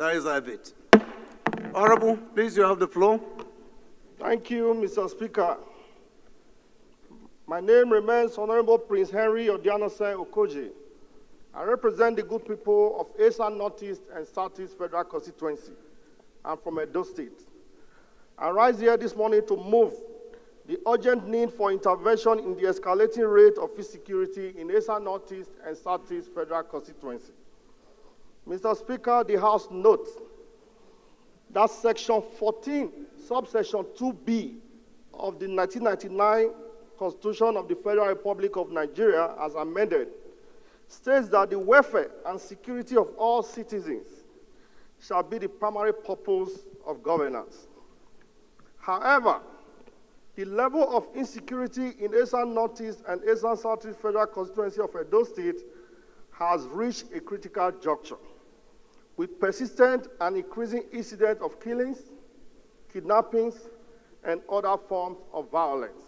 The ayes have it. Honorable, please, you have the floor. Thank you, Mr. Speaker. My name remains Honorable Prince Henry Odianose Okoji. I represent the good people of Eastern Northeast and Southeast Federal Constituency. I'm from Edo State. I rise here this morning to move the urgent need for intervention in the escalating rate of insecurity in Eastern Northeast and Southeast Federal Constituency. Mr. Speaker, the House notes that Section 14, subsection 2B of the 1999 Constitution of the Federal Republic of Nigeria, as amended, states that the welfare and security of all citizens shall be the primary purpose of governance. However, the level of insecurity in Eastern Northeast and Eastern Southeast Federal Constituency of Edo State has reached a critical juncture, with persistent and increasing incidents of killings, kidnappings, and other forms of violence.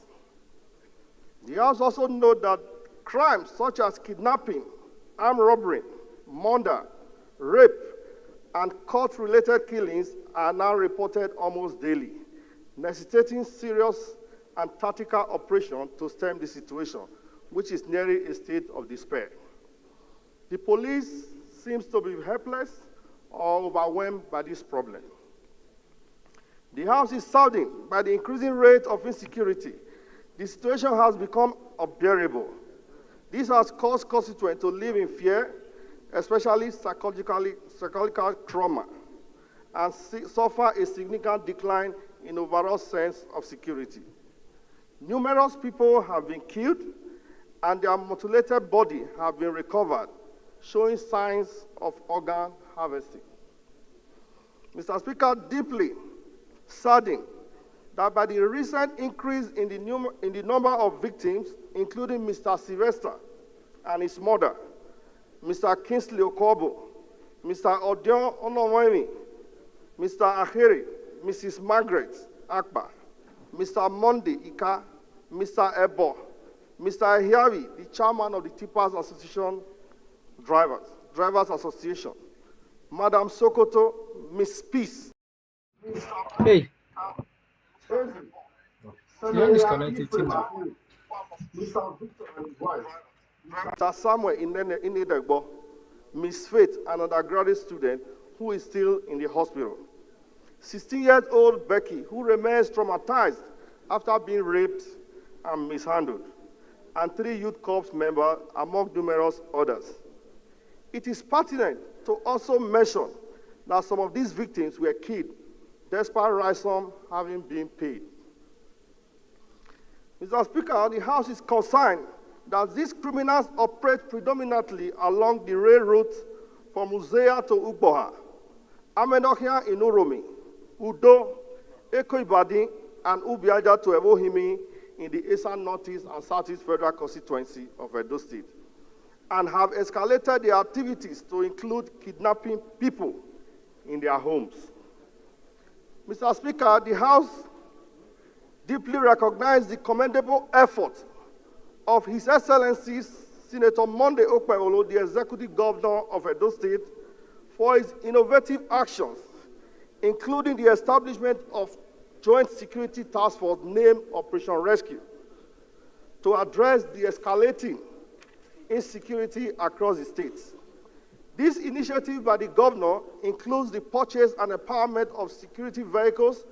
The House also notes that crimes such as kidnapping, armed robbery, murder, rape, and court-related killings are now reported almost daily, necessitating serious and tactical operation to stem the situation, which is nearing a state of despair. The police seems to be helpless or overwhelmed by this problem. The House is saddened by the increasing rate of insecurity. The situation has become unbearable. This has caused constituents to live in fear, especially psychological trauma, and suffer a significant decline in overall sense of security. Numerous people have been killed, and their mutilated body have been recovered, showing signs of organ harvesting. Mr. Speaker, deeply saddened that by the recent increase in the number of victims, including Mr. Sylvester and his mother, Mr. Kingsley Okobo, Mr. Odion Onomwemi, Mr. Ahiri, Mrs. Margaret Akbar, Mr. Monday Ika, Mr. Ebo, Mr. Ahiavi, the chairman of the Tippers Association Drivers Association, Madam Sokoto, Miss Peace. Hey. You're disconnected now. Mr. Victor and his wife, Mr. Samuel Inedegbo, Miss Faith, an undergraduate student who is still in the hospital. 16-year-old Becky, who remains traumatized after being raped and mishandled, and 3 youth corps members, among numerous others. It is pertinent to also mention that some of these victims were killed despite ransom having been paid. Mr. Speaker, the House is concerned that these criminals operate predominantly along the rail route from Uzea to Ugboha, Amendokia in Uromi, Udo, Eko Ibadi, and Ubiaja to Evohimi in the Eastern Northeast and Southeast Federal Constituency of Edo State, and have escalated their activities to include kidnapping people in their homes. Mr. Speaker, the House deeply recognizes the commendable effort of His Excellency Senator Monday Okpebholo, the Executive Governor of Edo State, for his innovative actions, including the establishment of Joint Security Task Force named Operation Rescue, to address the escalating insecurity across the states. This initiative by the governor includes the purchase and empowerment of security vehicles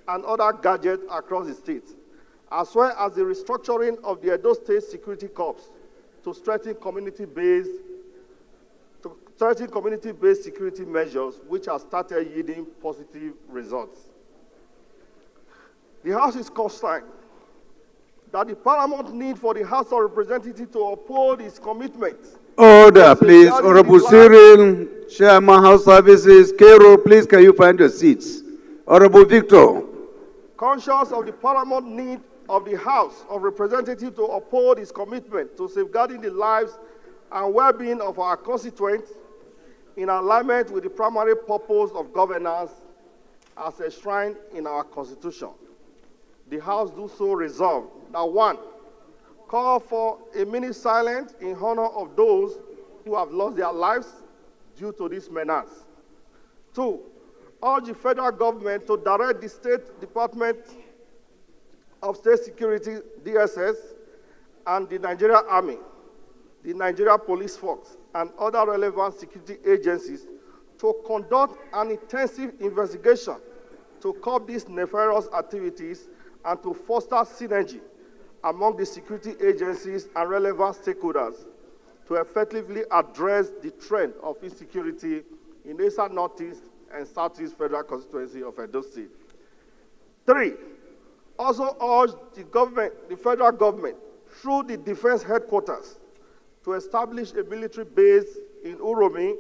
and other gadgets across the state, as well as the restructuring of the Edo State Security Corps to strengthen community-based security measures, which have started yielding positive results. The House is concerned that the paramount need for the House of Representatives to uphold its commitment. Order, please. Honorable Cyril, Chairman, House Services. Cairo, please, can you find your seats? Honorable Victor. Conscious of the paramount need of the House of Representatives to uphold its commitment to safeguarding the lives and well-being of our constituents in alignment with the primary purpose of governance as enshrined in our Constitution, the House do so resolve that 1, call for a minute silence in honor of those who have lost their lives due to this menace. Two, urge the federal government to direct the State Department of State Security, DSS, and the Nigeria Army, the Nigeria Police Force, and other relevant security agencies to conduct an intensive investigation to curb these nefarious activities and to foster synergy among the security agencies and relevant stakeholders to effectively address the trend of insecurity in Eastern Northeast and Southeast Federal Constituency of Edo State. Three, also urge the federal government, through the Defense Headquarters, to establish a military base in Uromi,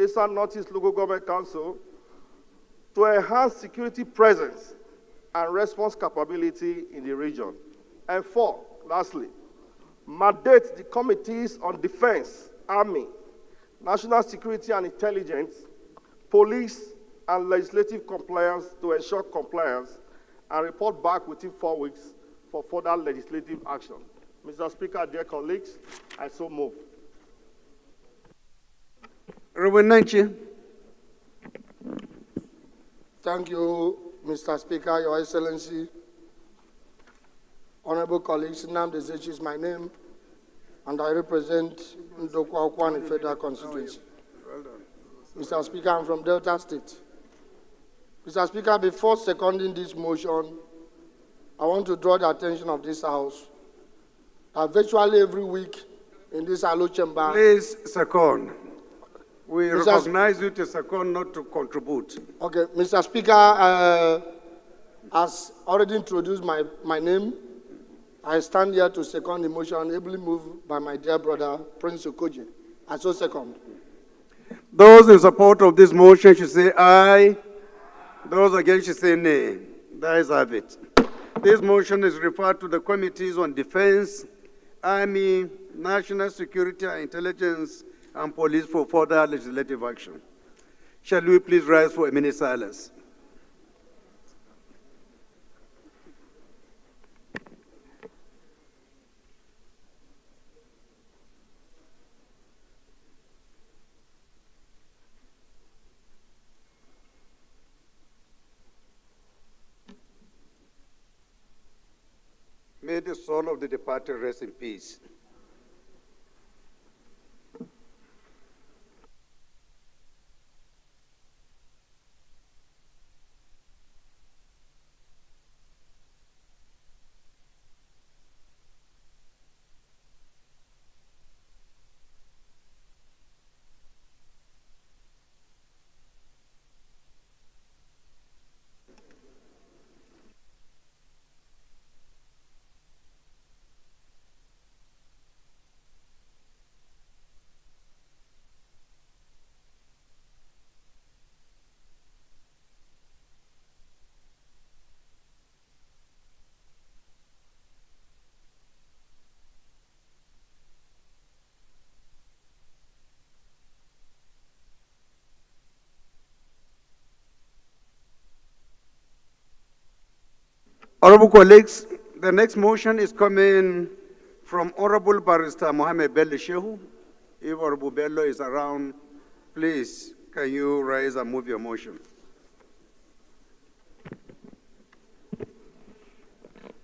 Eastern Northeast Local Government Council, to enhance security presence and response capability in the region. And four, lastly, mandate the committees on defense, army, national security and intelligence, police, and legislative compliance to ensure compliance and report back within 4 weeks for further legislative action. Mr. Speaker, dear colleagues, I so move. Reverend Nanchi. Thank you, Mr. Speaker, Your Excellency. Honorable colleagues, Nnamdi Ezechi is my name, and I represent Ndokwa Okwani Federal Constituency. Well done. Mr. Speaker, I'm from Delta State. Mr. Speaker, before seconding this motion, I want to draw the attention of this House that virtually every week in this Alo chamber. Please second. We recognize you to second, not to contribute. Okay, Mr. Speaker, has already introduced my name. I stand here to second the motion ably moved by my dear brother, Prince Okoje. I so second. Those in support of this motion should say aye. Those against should say nay. The ayes have it. This motion is referred to the committees on defense, army, national security and intelligence, and police for further legislative action. Shall we please rise for a minute silence? May the soul of the departed rest in peace. Honorable colleagues, the next motion is coming from Honorable Barrister Mohammed Bello Shehu. If Honorable Bello is around, please, can you rise and move your motion?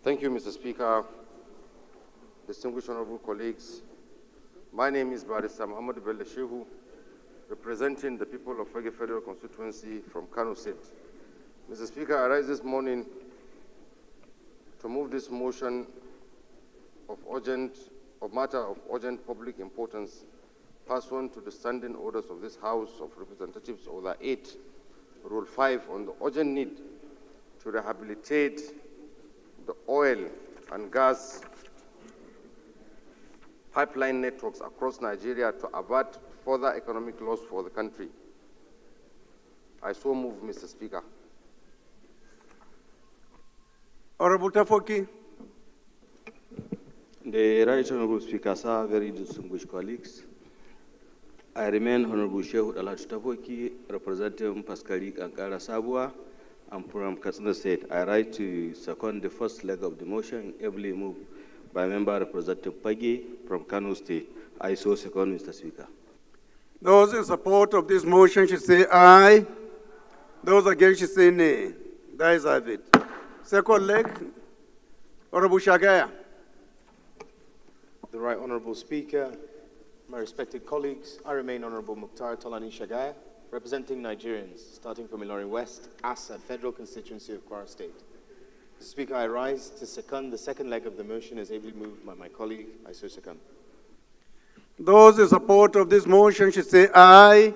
Thank you, Mr. Speaker. Distinguished honorable colleagues, my name is Barrister Mohammed Bello Shehu, representing the people of Fege Federal Constituency from Kano State. Mr. Speaker, I rise this morning to move this motion of matter of urgent public importance pursuant to the standing orders of this House of Representatives, Order 8, Rule 5, on the urgent need to rehabilitate the oil and gas pipeline networks across Nigeria to avert further economic loss for the country. I so move, Mr. Speaker. Honorable Tafoki. The Right Honorable Speaker, sir, very distinguished colleagues. I remain Honorable Shehu Dalhatu Tafoki, representing Paskari Kankara Sabua. I'm from Katsina State. I write to second the first leg of the motion, ably moved by Member Representative Pagi from Kano State. I so second, Mr. Speaker. Those in support of this motion should say aye. Those against should say nay. The ayes have it. Second leg, Honorable Shagaya. The Right Honourable Speaker, my respected colleagues, I remain Honourable Mukhtar Tolani Shagaya, representing Nigerians, starting from Ilorin West, Asa, Federal Constituency of Kwara State. Mr. Speaker, I rise to second the second leg of the motion as ably moved by my colleague. I so second. Those in support of this motion should say aye.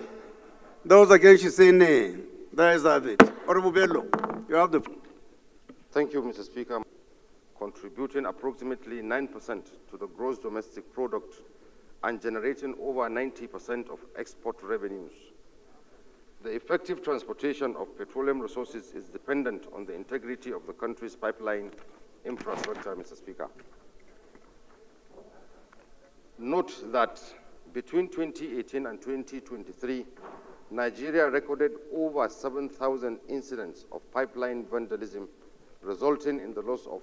Those against should say nay. The ayes have it. Honorable Bello, you have the floor. Thank you, Mr. Speaker. Contributing approximately 9% to the gross domestic product and generating over 90% of export revenues. The effective transportation of petroleum resources is dependent on the integrity of the country's pipeline infrastructure, Mr. Speaker. Note that between 2018 and 2023, Nigeria recorded over 7,000 incidents of pipeline vandalism, resulting in the loss of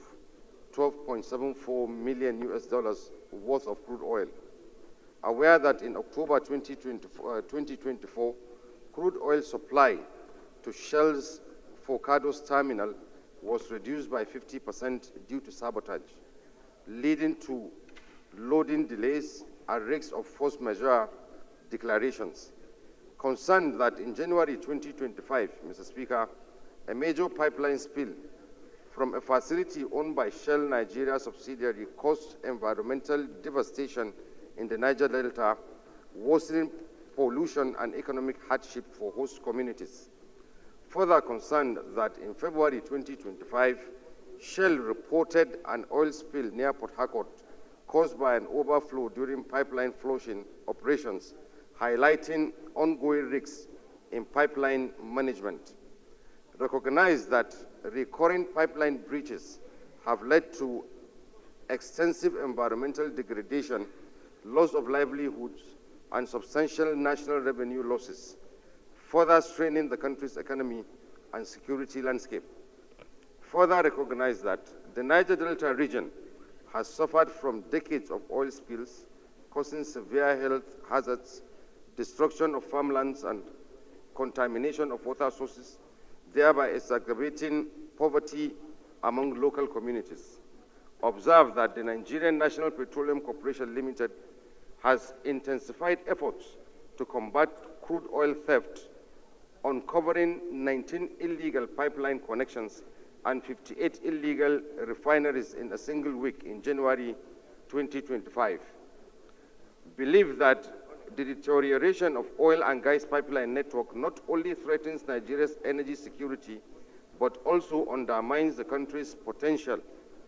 $12.74 million worth of crude oil. Aware that in October 2024, crude oil supply to Shell's Forcados terminal was reduced by 50% due to sabotage, leading to loading delays and risks of force majeure declarations. Concerned that in January 2025, Mr. Speaker, a major pipeline spill from a facility owned by Shell Nigeria subsidiary caused environmental devastation in the Niger Delta, worsening pollution and economic hardship for host communities. Further concerned that in February 2025, Shell reported an oil spill near Port Harcourt caused by an overflow during pipeline flushing operations, highlighting ongoing risks in pipeline management. Recognize that recurring pipeline breaches have led to extensive environmental degradation, loss of livelihoods, and substantial national revenue losses, further straining the country's economy and security landscape. Further recognize that the Niger Delta region has suffered from decades of oil spills, causing severe health hazards, destruction of farmlands, and contamination of water sources, thereby exacerbating poverty among local communities. Observe that the Nigerian National Petroleum Corporation Limited has intensified efforts to combat crude oil theft, uncovering 19 illegal pipeline connections and 58 illegal refineries in a single week in January 2025. Believe that the deterioration of oil and gas pipeline network not only threatens Nigeria's energy security, but also undermines the country's potential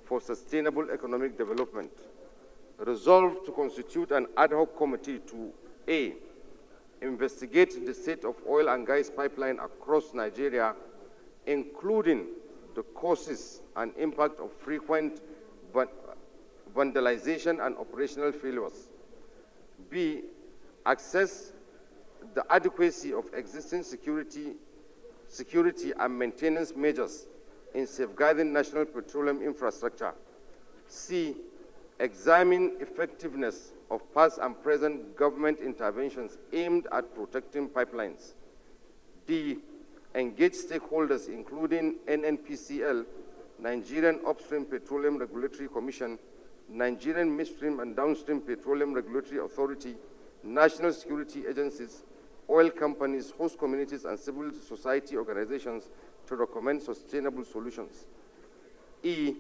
for sustainable economic development. Resolved to constitute an ad hoc committee to A, investigate the state of oil and gas pipeline across Nigeria, including the causes and impact of frequent vandalization and operational failures. B, assess the adequacy of existing security and maintenance measures in safeguarding national petroleum infrastructure. C, examine effectiveness of past and present government interventions aimed at protecting pipelines. D, engage stakeholders including NNPCL, Nigerian Upstream Petroleum Regulatory Commission, Nigerian Midstream and Downstream Petroleum Regulatory Authority, national security agencies, oil companies, host communities, and civil society organizations to recommend sustainable solutions. E,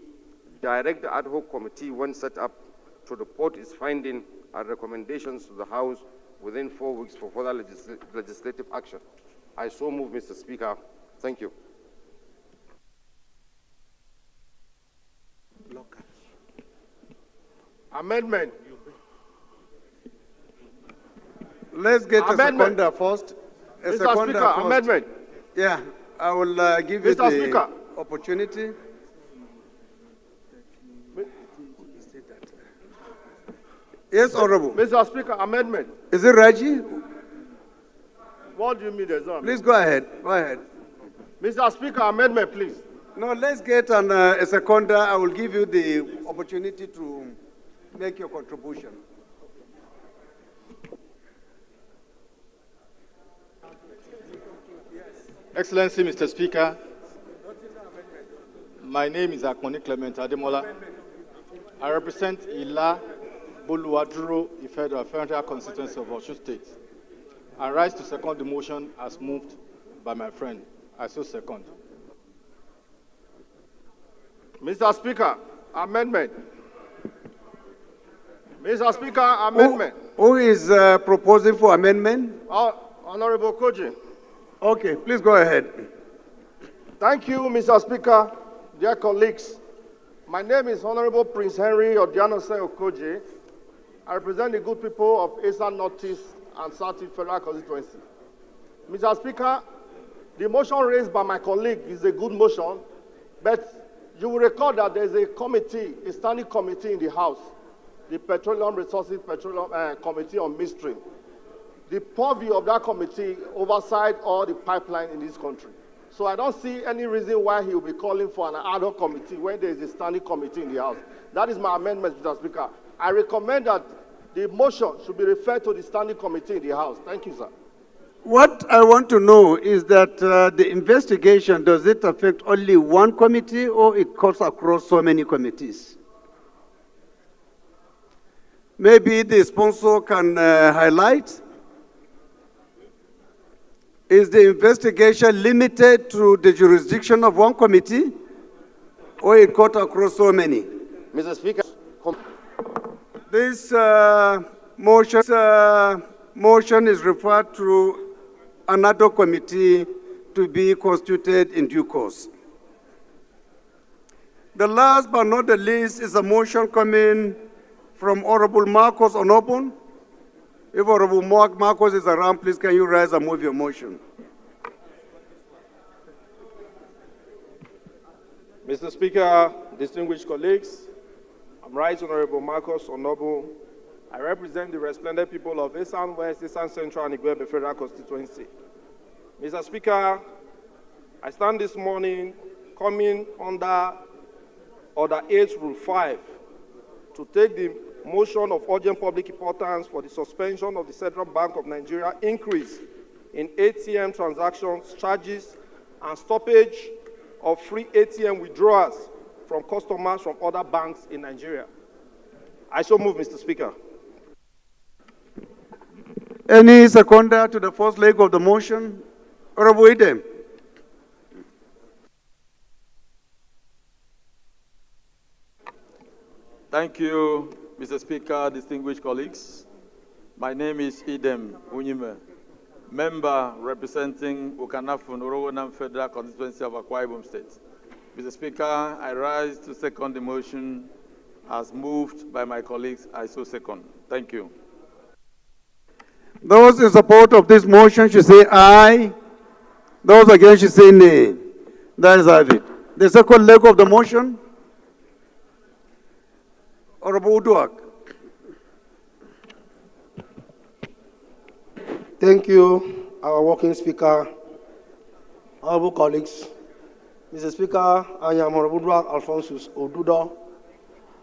direct the ad hoc committee, when set up, to report its findings and recommendations to the House within 4 weeks for further legislative action. I so move, Mr. Speaker. Thank you. Amendment. Let's get Amendment. a seconder first. Mr. Speaker, amendment. Yeah, I will give you Mr. the Speaker. opportunity. Yes, Honorable. Mr. Speaker, amendment. Is it Raji? What do you mean there's no amendment? Please go ahead. Go ahead. Mr. Speaker, amendment, please. No, let's get a seconder. I will give you the opportunity to make your contribution. Excellency, Mr. Speaker, my name is Akmoni Clement Ademola. I represent Ila Buluwaduro, Federal Constituency of Osun State. I rise to second the motion as moved by my friend. I so second. Mr. Speaker, amendment. Mr. Speaker, amendment. Who is proposing for amendment? Honorable Koji. Okay, please go ahead. Thank you, Mr. Speaker. Dear colleagues, my name is Honorable Prince Henry Odianose Okoje. I represent the good people of Eastern Northeast and Southeast Federal Constituency. Mr. Speaker, the motion raised by my colleague is a good motion, but you will recall that there is a committee, a standing committee in the House, the Petroleum Resources Committee on Midstream. The purview of that committee oversight all the pipeline in this country. So I don't see any reason why he will be calling for an ad hoc committee when there is a standing committee in the House. That is my amendment, Mr. Speaker. I recommend that the motion should be referred to the standing committee in the House. Thank you, sir. What I want to know is that the investigation, does it affect only one committee or it cuts across so many committees? Maybe the sponsor can highlight. Is the investigation limited to the jurisdiction of one committee or it cuts across so many? Mr. Speaker, This motion is referred to another committee to be constituted in due course. The last but not the least is a motion coming from Honorable Marcos Onobun. If Honorable Marcos is around, please can you rise and move your motion? Mr. Speaker, distinguished colleagues, I'm Right Honorable Marcos Onobun. I represent the resplendent people of Eastern West, Eastern Central, and Igwebe Federal Constituency. Mr. Speaker, I stand this morning coming under Order 8, Rule 5, to take the motion of urgent public importance for the suspension of the Central Bank of Nigeria increase in ATM transactions, charges, and stoppage of free ATM withdrawals from customers from other banks in Nigeria. I so move, Mr. Speaker. Any seconder to the first leg of the motion? Honorable Idem. Thank you, Mr. Speaker, distinguished colleagues. My name is Idem Unyime, member representing Ukanafun Orowanam Federal Constituency of Akwa Ibom State. Mr. Speaker, I rise to second the motion as moved by my colleagues. I so second. Thank you. Those in support of this motion should say aye. Those against should say nay. That is have it. The second leg of the motion. Honorable Uduak. Thank you, our working speaker, honorable colleagues. Mr. Speaker, I am Honorable Uduak Alphonsus Odudo.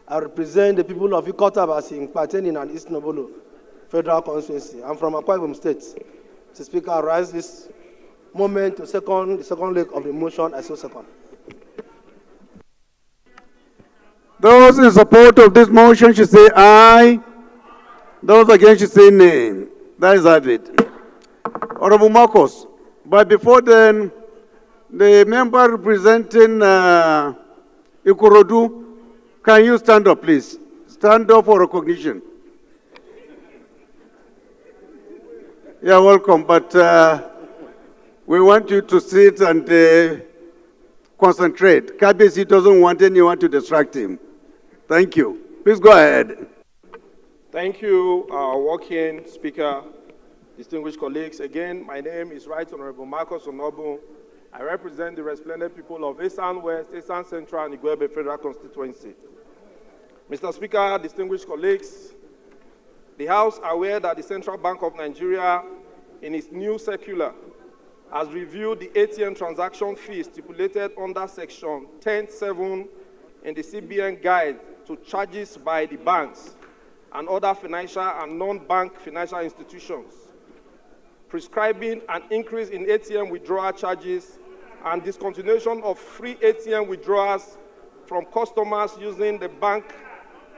I represent the people of Ikotabasi, pertaining and East Nobolo Federal Constituency. I'm from Akwa Ibom State. Mr. Speaker, I rise this moment to second the second leg of the motion. I so second. Those in support of this motion should say aye. Those against should say nay. That is have it. Honorable Marcos, but before then, the member representing Ikorodu, can you stand up, please? Stand up for recognition. Yeah, welcome, but we want you to sit and concentrate. Kabesi doesn't want anyone to distract him. Thank you. Please go ahead. Thank you, working speaker, distinguished colleagues. Again, my name is Right Honorable Marcos Onobun. I represent the resplendent people of Eastern West, Eastern Central, and Igwebe Federal Constituency. Mr. Speaker, distinguished colleagues, the House are aware that the Central Bank of Nigeria, in its new circular, has reviewed the ATM transaction fee stipulated under Section 10(7) in the CBN Guide to Charges by the Banks and other financial and non-bank financial institutions. prescribing an increase in ATM withdrawal charges, and discontinuation of free ATM withdrawals from customers using the bank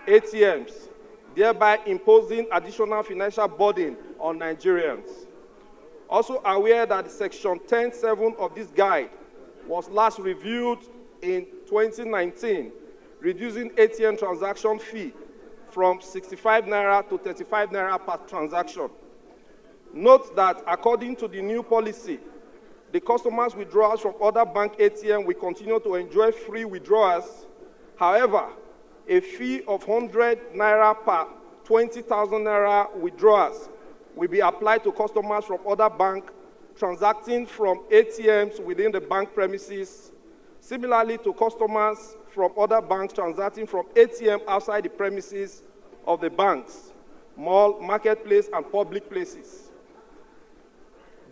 ATMs, thereby imposing additional financial burden on Nigerians. Also aware that Section 10.7 of this guide was last reviewed in 2019, reducing ATM transaction fee from 65 naira to 35 naira per transaction. Note that according to the new policy, the customers' withdrawals from other bank ATM will continue to enjoy free withdrawals. However, a fee of 100 naira per 20,000 naira withdrawals will be applied to customers from other banks transacting from ATMs within the bank premises. Similarly to customers from other banks transacting from ATM outside the premises of the banks, mall, marketplace, and public places.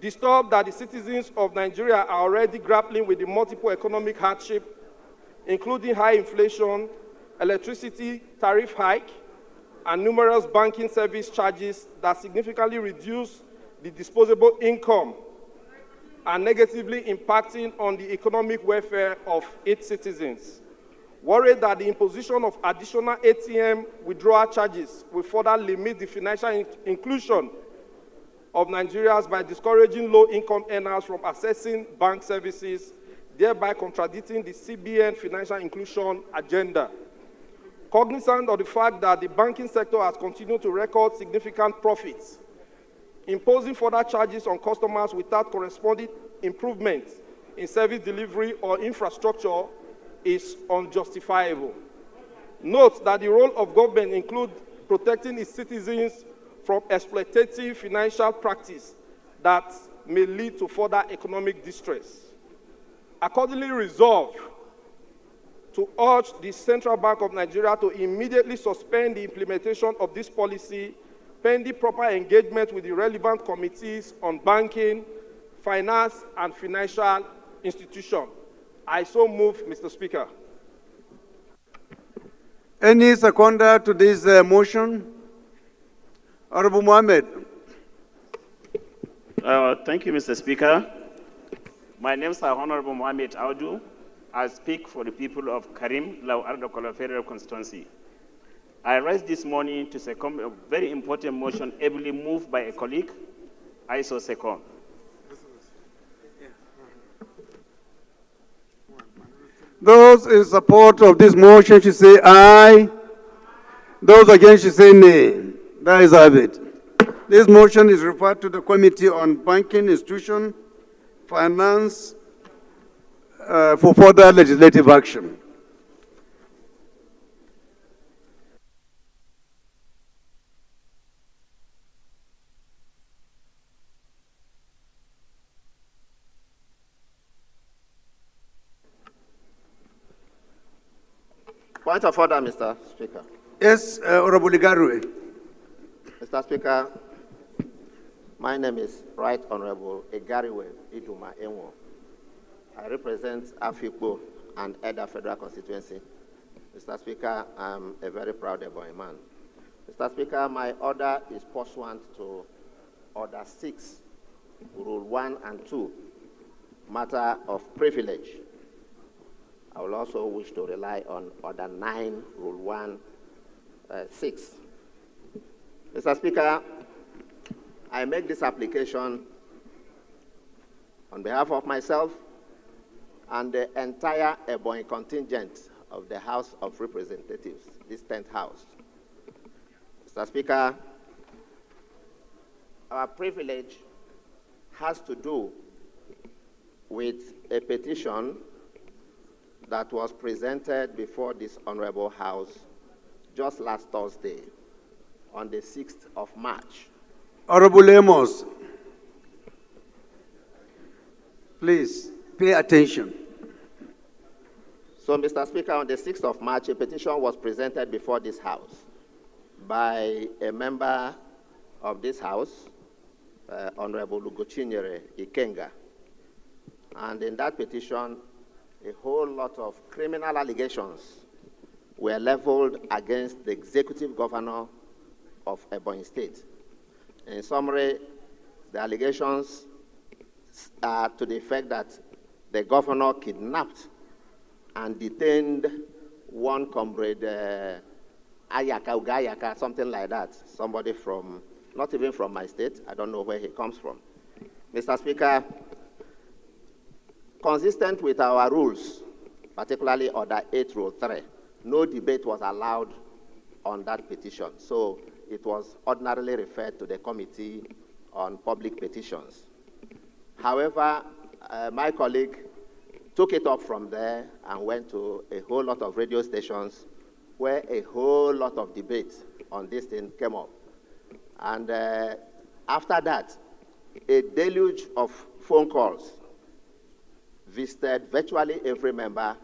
Disturbed that the citizens of Nigeria are already grappling with the multiple economic hardship, including high inflation, electricity tariff hike, and numerous banking service charges that significantly reduce the disposable income and negatively impacting on the economic welfare of its citizens. Worried that the imposition of additional ATM withdrawal charges will further limit the financial inclusion of Nigerians by discouraging low-income earners from accessing bank services, thereby contradicting the CBN financial inclusion agenda. Cognizant of the fact that the banking sector has continued to record significant profits, imposing further charges on customers without corresponding improvements in service delivery or infrastructure is unjustifiable. Note that the role of government includes protecting its citizens from exploitative financial practice that may lead to further economic distress. Accordingly resolved to urge the Central Bank of Nigeria to immediately suspend the implementation of this policy pending proper engagement with the relevant committees on banking, finance, and financial institutions. I so move, Mr. Speaker. Any seconder to this motion? Honorable Mohammed. Thank you, Mr. Speaker. My name is Honorable Mohammed Audu. I speak for the people of Karim, Lau Ardokola Federal Constituency. I rise this morning to second a very important motion ably moved by a colleague. I so second. Those in support of this motion should say aye. Those against should say nay. That is have it. This motion is referred to the Committee on Banking Institution, Finance, for further legislative action. Point of order, Mr. Speaker. Yes, Honorable Igarwe. Mr. Speaker, my name is Right Honorable Igariwe Iduma Enwo. I represent Afikpo and Eda Federal Constituency. Mr. Speaker, I'm a very proud Ebonyi man. Mr. Speaker, my order is pursuant to Order 6, Rule 1 and 2, matter of privilege. I will also wish to rely on Order 9, Rule 1, 6. Mr. Speaker, I make this application on behalf of myself and the entire Ebonyi contingent of the House of Representatives, this 10th House. Mr. Speaker, our privilege has to do with a petition that was presented before this Honorable House just last Thursday, on the 6th of March. Honorable Amos, please pay attention. So, Mr. Speaker, on the 6th of March, a petition was presented before this House by a member of this House, Honorable Lugochinyere Ikenga. And in that petition, a whole lot of criminal allegations were leveled against the executive governor of Ebonyi State. In summary, The allegations are to the effect that the governor kidnapped and detained one comrade, Ayaka, something like that, somebody from, not even from my state, I don't know where he comes from. Mr. Speaker, consistent with our rules, particularly Order 8, Rule 3, no debate was allowed on that petition. So it was ordinarily referred to the Committee on Public Petitions. However, my colleague took it up from there and went to a whole lot of radio stations where a whole lot of debate on this thing came up. And after that, a deluge of phone calls visited virtually every member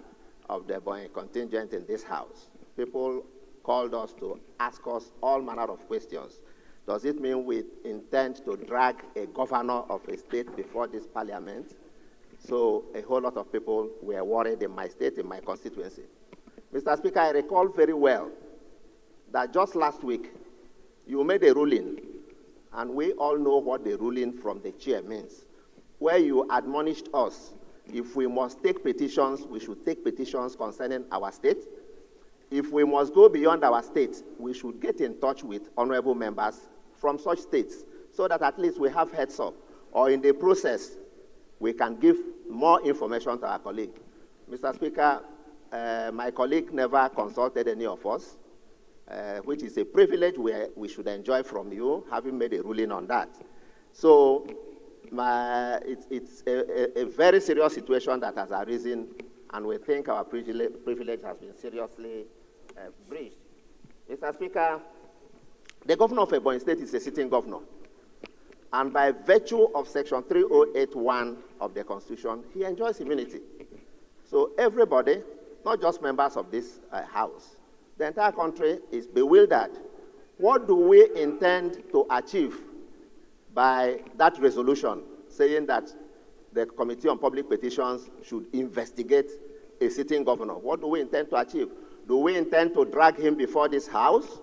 of the Boeing contingent in this house. People called us to ask us all manner of questions. Does it mean we intend to drag a governor of a state before this parliament? So a whole lot of people were worried in my state, in my constituency. Mr. Speaker, I recall very well that just last week, you made a ruling, and we all know what the ruling from the chair means, where you admonished us, if we must take petitions, we should take petitions concerning our state. If we must go beyond our state, we should get in touch with honorable members from such states so that at least we have heads up, or in the process, we can give more information to our colleague. Mr. Speaker, my colleague never consulted any of us, which is a privilege we should enjoy from you, having made a ruling on that. So it's a very serious situation that has arisen, and we think our privilege has been seriously breached. Mr. Speaker, the governor of Ebonyi State is a sitting governor. And by virtue of Section 3081 of the Constitution, he enjoys immunity. So everybody, not just members of this House, the entire country is bewildered. What do we intend to achieve by that resolution saying that the Committee on Public Petitions should investigate a sitting governor? What do we intend to achieve? Do we intend to drag him before this House?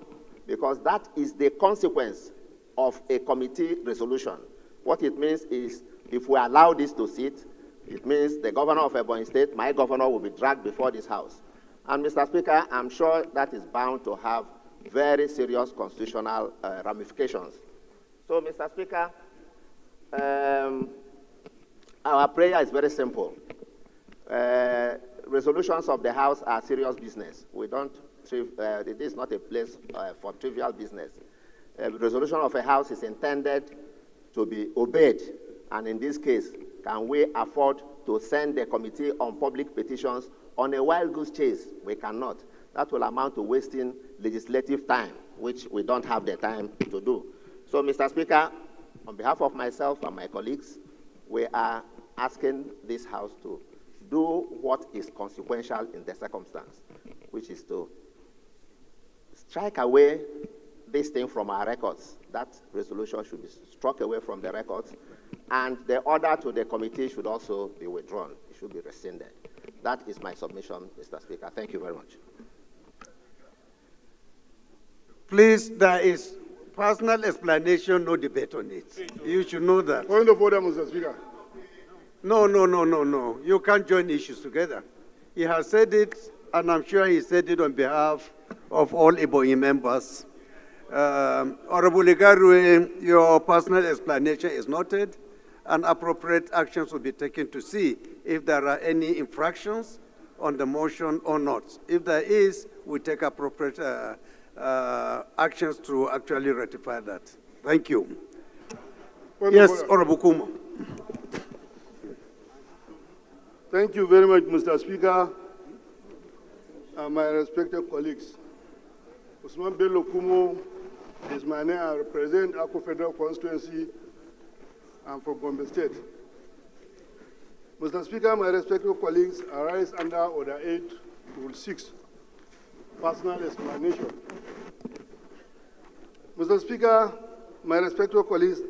Because that is the consequence of a committee resolution. What it means is, if we allow this to sit, it means the governor of Ebonyi State, my governor, will be dragged before this House. And Mr. Speaker, I'm sure that is bound to have very serious constitutional ramifications. So, Mr. Speaker, our prayer is very simple. Resolutions of the House are serious business. We don't, it is not a place for trivial business. Resolution of a House is intended to be obeyed, and in this case, can we afford to send the Committee on Public Petitions on a wild goose chase? We cannot. That will amount to wasting legislative time, which we don't have the time to do. So, Mr. Speaker, on behalf of myself and my colleagues, we are asking this House to do what is consequential in the circumstance, which is to strike away this thing from our records. That resolution should be struck away from the records, and the order to the committee should also be withdrawn. It should be rescinded. That is my submission, Mr. Speaker. Thank you very much. Please, there is personal explanation, no debate on it. You should know that. Point of order, Mr. Speaker. No. You can't join issues together. He has said it, and I'm sure he said it on behalf of all Ebonyi members. Honorable Igarwe, your personal explanation is noted, and appropriate actions will be taken to see if there are any infractions on the motion or not. If there is, we take appropriate actions to actually ratify that. Thank you. Yes, Honorable Kumo. Thank you very much, Mr. Speaker, and my respected colleagues. Usman Bello Kumo is my name. I represent Akko Federal Constituency. I'm from Gombe State. Mr. Speaker, my respected colleagues, I rise under Order 8, Rule 6, personal explanation. Mr. Speaker, my respected colleagues,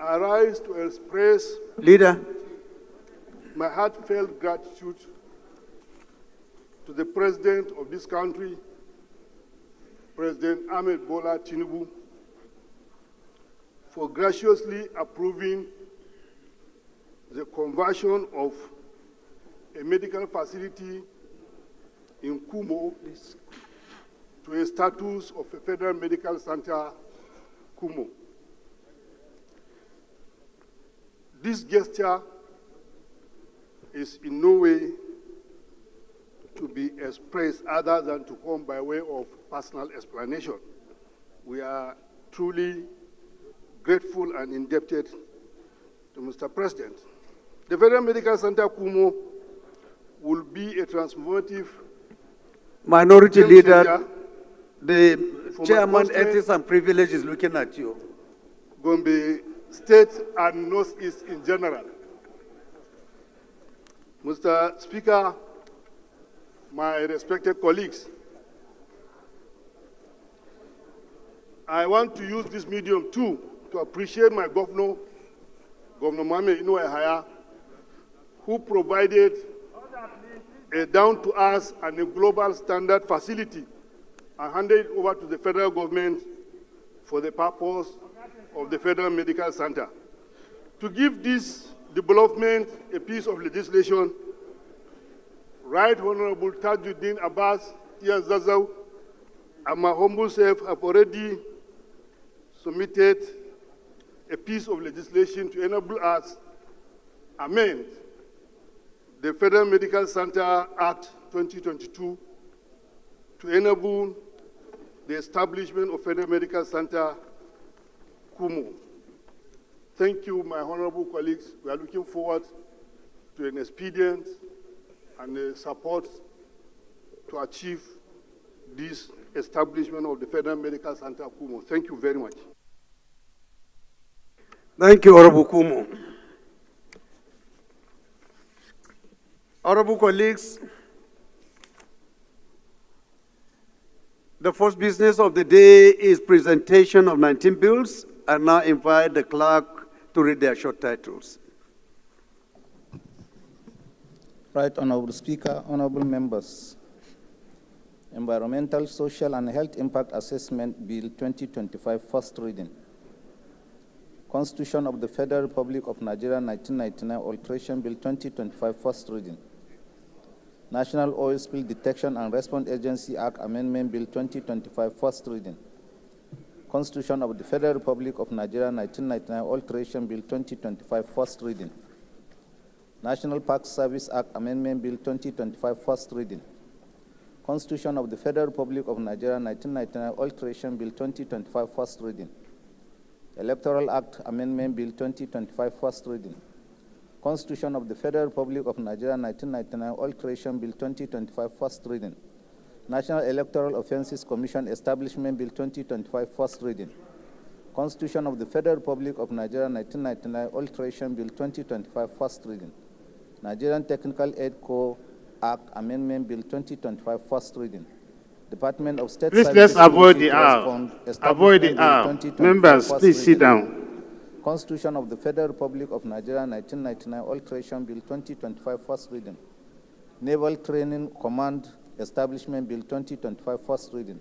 I rise to express Leader, my heartfelt gratitude to the President of this country, President Ahmed Bola Tinubu, for graciously approving the conversion of a medical facility in Kumo to a status of a federal medical center, Kumo. This gesture is in no way to be expressed other than to come by way of personal explanation. We are truly grateful and indebted to Mr. President. The Federal Medical Center Kumo will be a transformative Minority game Leader, changer the for my Chairman, constituent, Ethics and Privilege is looking at you. Gombe State and Northeast in general. Mr. Speaker, my respected colleagues, I want to use this medium too to appreciate my governor, Governor Mohamed Inu Ehaya, who provided a down-to-earth and a global standard facility and handed it over to the federal government for the purpose of the Federal Medical Center. To give this development a piece of legislation, Right Honorable Tajuddin Abbas Yazazau and my humble self have already submitted a piece of legislation to enable us amend the Federal Medical Center Act 2022 to enable the establishment of Federal Medical Center Kumo. Thank you, my honorable colleagues. We are looking forward to an expedient and a support to achieve this establishment of the Federal Medical Center Kumo. Thank you very much. Thank you, Honorable Kumo. Honorable colleagues, the first business of the day is presentation of 19 bills. I now invite the clerk to read their short titles. Right Honorable Speaker, honorable members. Environmental, Social and Health Impact Assessment Bill 2025, first reading. Constitution of the Federal Republic of Nigeria 1999 Alteration Bill 2025, first reading. National Oil Spill Detection and Response Agency Act Amendment Bill 2025, first reading. Constitution of the Federal Republic of Nigeria 1999 Alteration Bill 2025, first reading. National Park Service Act Amendment Bill 2025, first reading. Constitution of the Federal Republic of Nigeria 1999 Alteration Bill 2025, first reading. Electoral Act Amendment Bill 2025, first reading. Constitution of the Federal Republic of Nigeria 1999 Alteration Bill 2025, first reading. National Electoral Offences Commission Establishment Bill 2025, first reading. Constitution of the Federal Republic of Nigeria 1999 Alteration Bill 2025, first reading. Nigerian Technical Aid Corps Act Amendment Bill 2025, first reading. Department of State Please Services let's avoid the Committee to aisle. Respond, Avoid the Establishment Bill aisle. 2025, Members, first please sit reading. down. Constitution of the Federal Republic of Nigeria 1999 Alteration Bill 2025, first reading. Naval Training Command Establishment Bill 2025, first reading.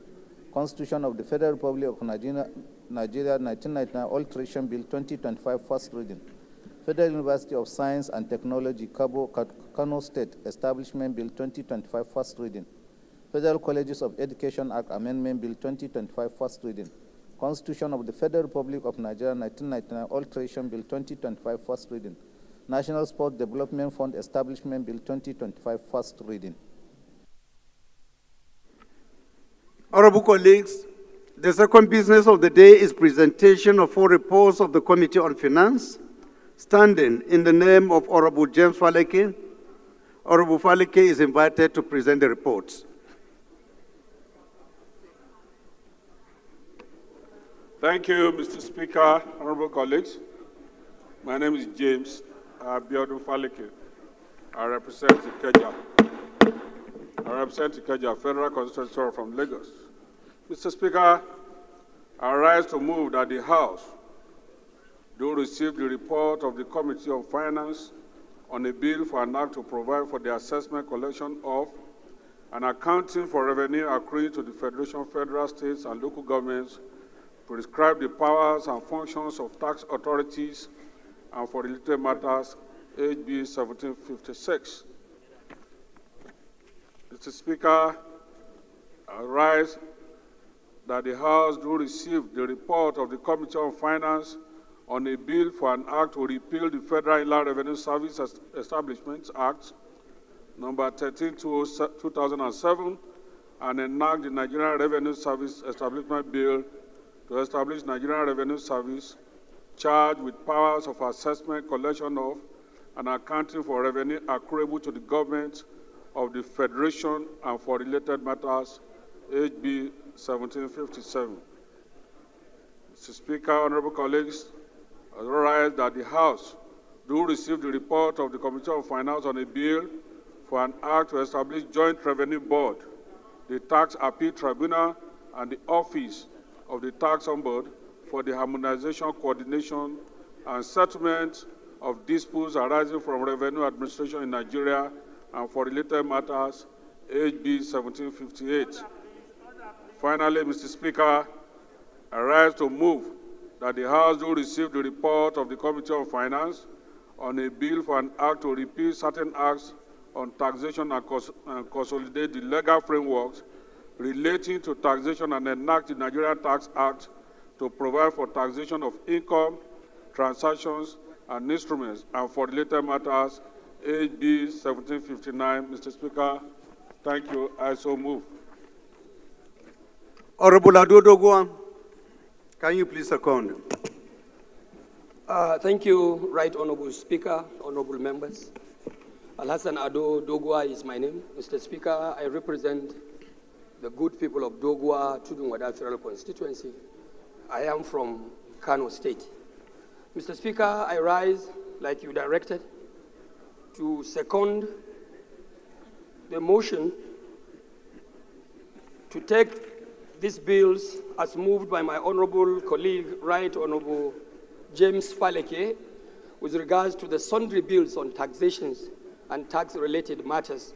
Constitution of the Federal Republic of Nigeria 1999 Alteration Bill 2025, first reading. Federal University of Science and Technology, Kano State Establishment Bill 2025, first reading. Federal Colleges of Education Act Amendment Bill 2025, first reading. Constitution of the Federal Republic of Nigeria 1999 Alteration Bill 2025, first reading. National Sport Development Fund Establishment Bill 2025, first reading. Honorable colleagues, the second business of the day is presentation of 4 reports of the Committee on Finance. Standing in the name of Honorable James Faleke, Honorable Faleke is invited to present the reports. Thank you, Mr. Speaker, honorable colleagues. My name is James Abiodun Faleke. I represent Ikeja. Federal Constituency from Lagos. Mr. Speaker, I rise to move that the House do receive the report of the Committee on Finance on a bill for an act to provide for the assessment, collection of, and accounting for revenue accruing to the Federation, federal, states, and local governments prescribe the powers and functions of tax authorities and for related matters, HB 1756. Mr. Speaker, I rise that the House do receive the report of the Committee on Finance on a bill for an act to repeal the Federal Inland Revenue Service Establishments Act, number 13/2007, and enact the Nigerian Revenue Service Establishment Bill to establish Nigerian Revenue Service, charged with powers of assessment, collection of, and accounting for revenue accruable to the government of the Federation and for related matters, HB 1757. Mr. Speaker, honorable colleagues, I rise that the House do receive the report of the Committee on Finance on a bill for an act to establish Joint Revenue Board, the Tax Appeal Tribunal, and the Office of the Tax Ombudsman for the harmonization, coordination, and settlement of disputes arising from revenue administration in Nigeria and for related matters, HB 1758. Finally, Mr. Speaker, I rise to move that the House do receive the report of the Committee on Finance on a bill for an act to repeal certain acts on taxation and consolidate the legal frameworks relating to taxation and enact the Nigerian Tax Act to provide for taxation of income, transactions, and instruments, and for related matters, HB 1759. Mr. Speaker, thank you. I so move. Honorable Adodogwa, can you please second? Thank you, Right Honorable Speaker, honorable members. Alhassan Ado Dogwa is my name. Mr. Speaker, I represent the good people of Dogwa, Tudunwada Federal Constituency. I am from Kano State. Mr. Speaker, I rise, like you directed, to second the motion to take these bills as moved by my honorable colleague, Right Honorable James Faleke, with regards to the sundry bills on taxations and tax-related matters.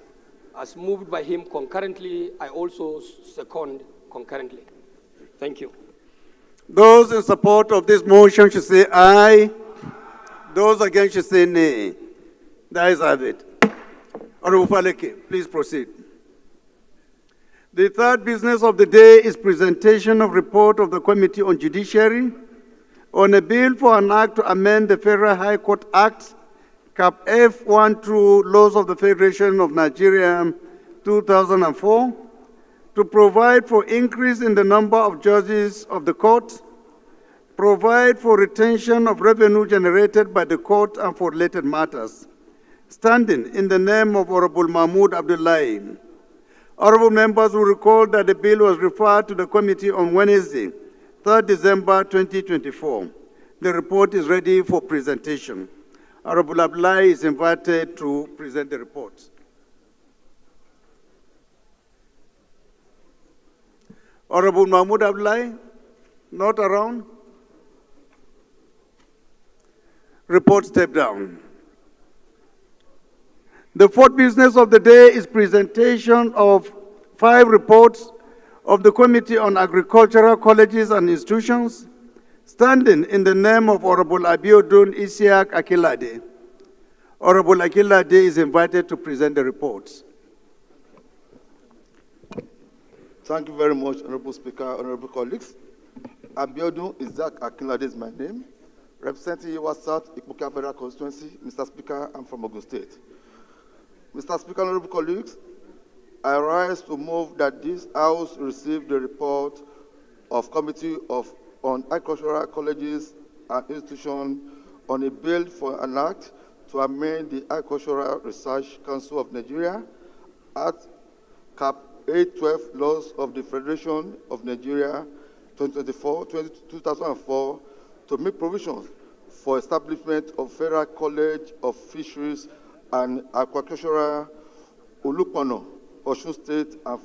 As moved by him concurrently, I also second concurrently. Thank you. Those in support of this motion should say aye. Those against should say nay. The ayes have it. Honorable Faleke, please proceed. The third business of the day is presentation of report of the Committee on Judiciary on a bill for an act to amend the Federal High Court Act, Cap F1 through Laws of the Federation of Nigeria 2004, to provide for increase in the number of judges of the court, provide for retention of revenue generated by the court and for related matters, standing in the name of Honorable Mahmoud Abdullahi. Honorable members will recall that the bill was referred to the committee on Wednesday, 3rd December 2024. The report is ready for presentation. Honorable Abdullahi is invited to present the report. Honorable Mahmoud Abdullahi, not around? Report step down. The fourth business of the day is presentation of 5 reports of the Committee on Agricultural Colleges and Institutions, standing in the name of Honorable Abiodun Isiak Akilade. Honorable Akilade is invited to present the reports. Thank you very much, Honorable Speaker, honorable colleagues. Abiodun Isiak Akilade is my name, representing Yewa South, Ikpuka Federal Constituency. Mr. Speaker, I'm from Ogun State. Mr. Speaker, honorable colleagues, I rise to move that this House receive the report of Committee on Agricultural Colleges and Institutions on a bill for an act to amend the Agricultural Research Council of Nigeria Act Cap 812 Laws of the Federation of Nigeria 2004 to make provisions for establishment of Federal College of Fisheries and Aquaculture, Olupano, Osun State, and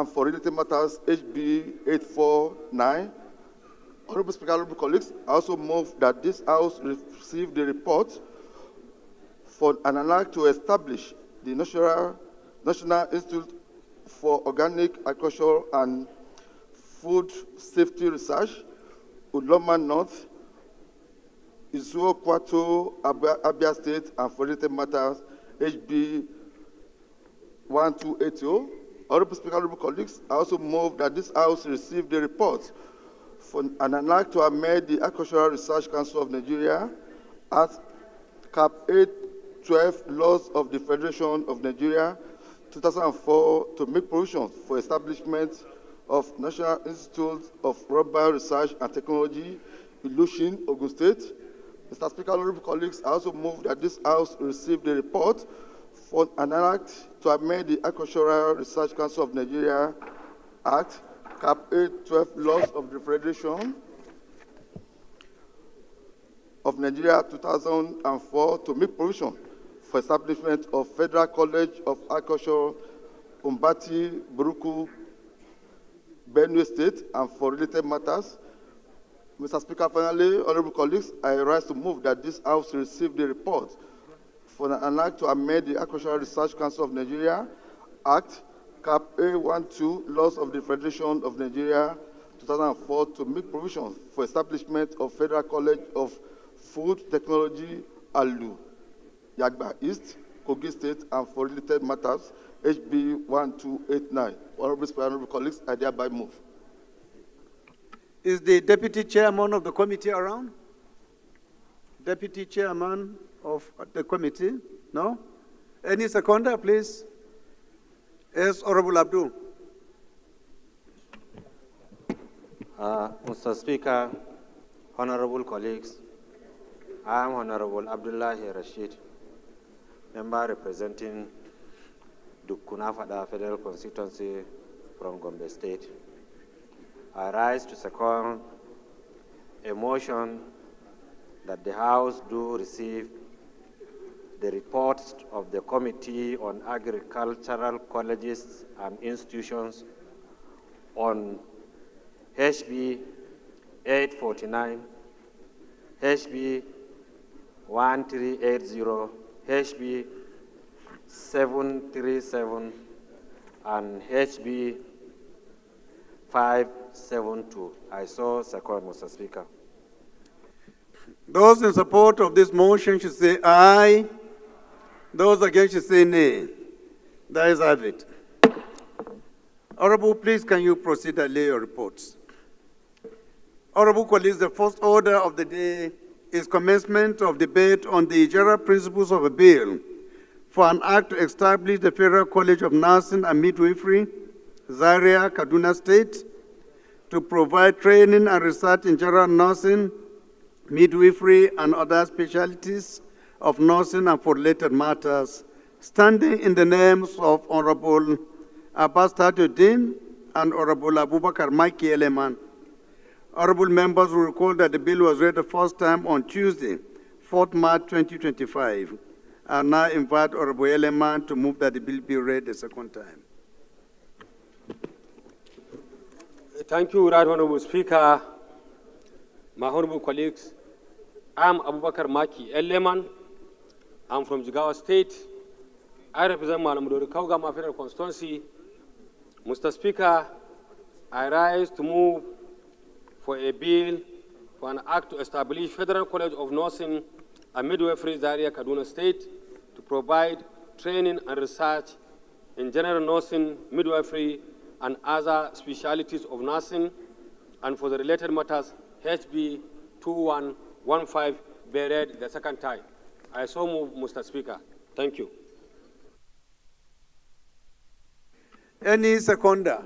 for related matters, HB 849. Honorable Speaker, honorable colleagues, I also move that this House receive the report for an act to establish the National Institute for Organic Agriculture and Food Safety Research, Uloma North, Izuo Kwato, Abia State, and for related matters, HB 1280. Honorable Speaker, honorable colleagues, I also move that this House receive the report for an act to amend the Agricultural Research Council of Nigeria Act Cap 812 Laws of the Federation of Nigeria 2004 to make provisions for establishment of National Institute of Rubber Research and Technology, Ilushin, Ogun State. Mr. Speaker, honorable colleagues, I also move that this House receive the report for an act to amend the Agricultural Research Council of Nigeria Act, Cap 812 Laws of the Federation of Nigeria 2004 to make provision for establishment of Federal College of Agriculture, Umbati, Buruku, Benue State, and for related matters. Mr. Speaker, finally, honorable colleagues, I rise to move that this House receive the report for an act to amend the Agricultural Research Council of Nigeria Act, Cap A12, Laws of the Federation of Nigeria 2004 to make provisions for establishment of Federal College of Food Technology, ALU, Yagba East, Kogi State, and for related matters, HB 1289. Honorable Speaker, honorable colleagues, I thereby move. Is the Deputy Chairman of the committee around? Deputy Chairman of the committee? No? Any seconder, please? Yes, Honorable Abdul. Mr. Speaker, honorable colleagues, I am Honorable Abdullahi Rashid, member representing Dukunafada Federal Constituency from Gombe State. I rise to second a motion that the House do receive the reports of the Committee on Agricultural Colleges and Institutions on HB 849, HB 1380, HB 737, and HB 572. I so second, Mr. Speaker. Those in support of this motion should say aye. Those against should say nay. The ayes have it. Honorable, please can you proceed and lay your reports. Honorable colleagues, the first order of the day is commencement of debate on the general principles of a bill for an act to establish the Federal College of Nursing and Midwifery, Zaria, Kaduna State, to provide training and research in general nursing, midwifery, and other specialties of nursing and for related matters, standing in the names of Honorable Abbas Tajuddin and Honorable Abubakar Maki Eleman. Honorable members will recall that the bill was read the first time on Tuesday, 4th March 2025. I now invite Honorable Eleman to move that the bill be read the second time. Thank you, Right Honorable Speaker. My honorable colleagues, I'm Abubakar Maki Eleman. I'm from Jigawa State. I represent Malamudori Kaugama Federal Constituency. Mr. Speaker, I rise to move for a bill for an act to establish Federal College of Nursing and Midwifery, Zaria, Kaduna State, to provide training and research in general nursing, midwifery, and other specialties of nursing, and for the related matters, HB 2115 be read the second time. I so move, Mr. Speaker. Thank you. Any seconder?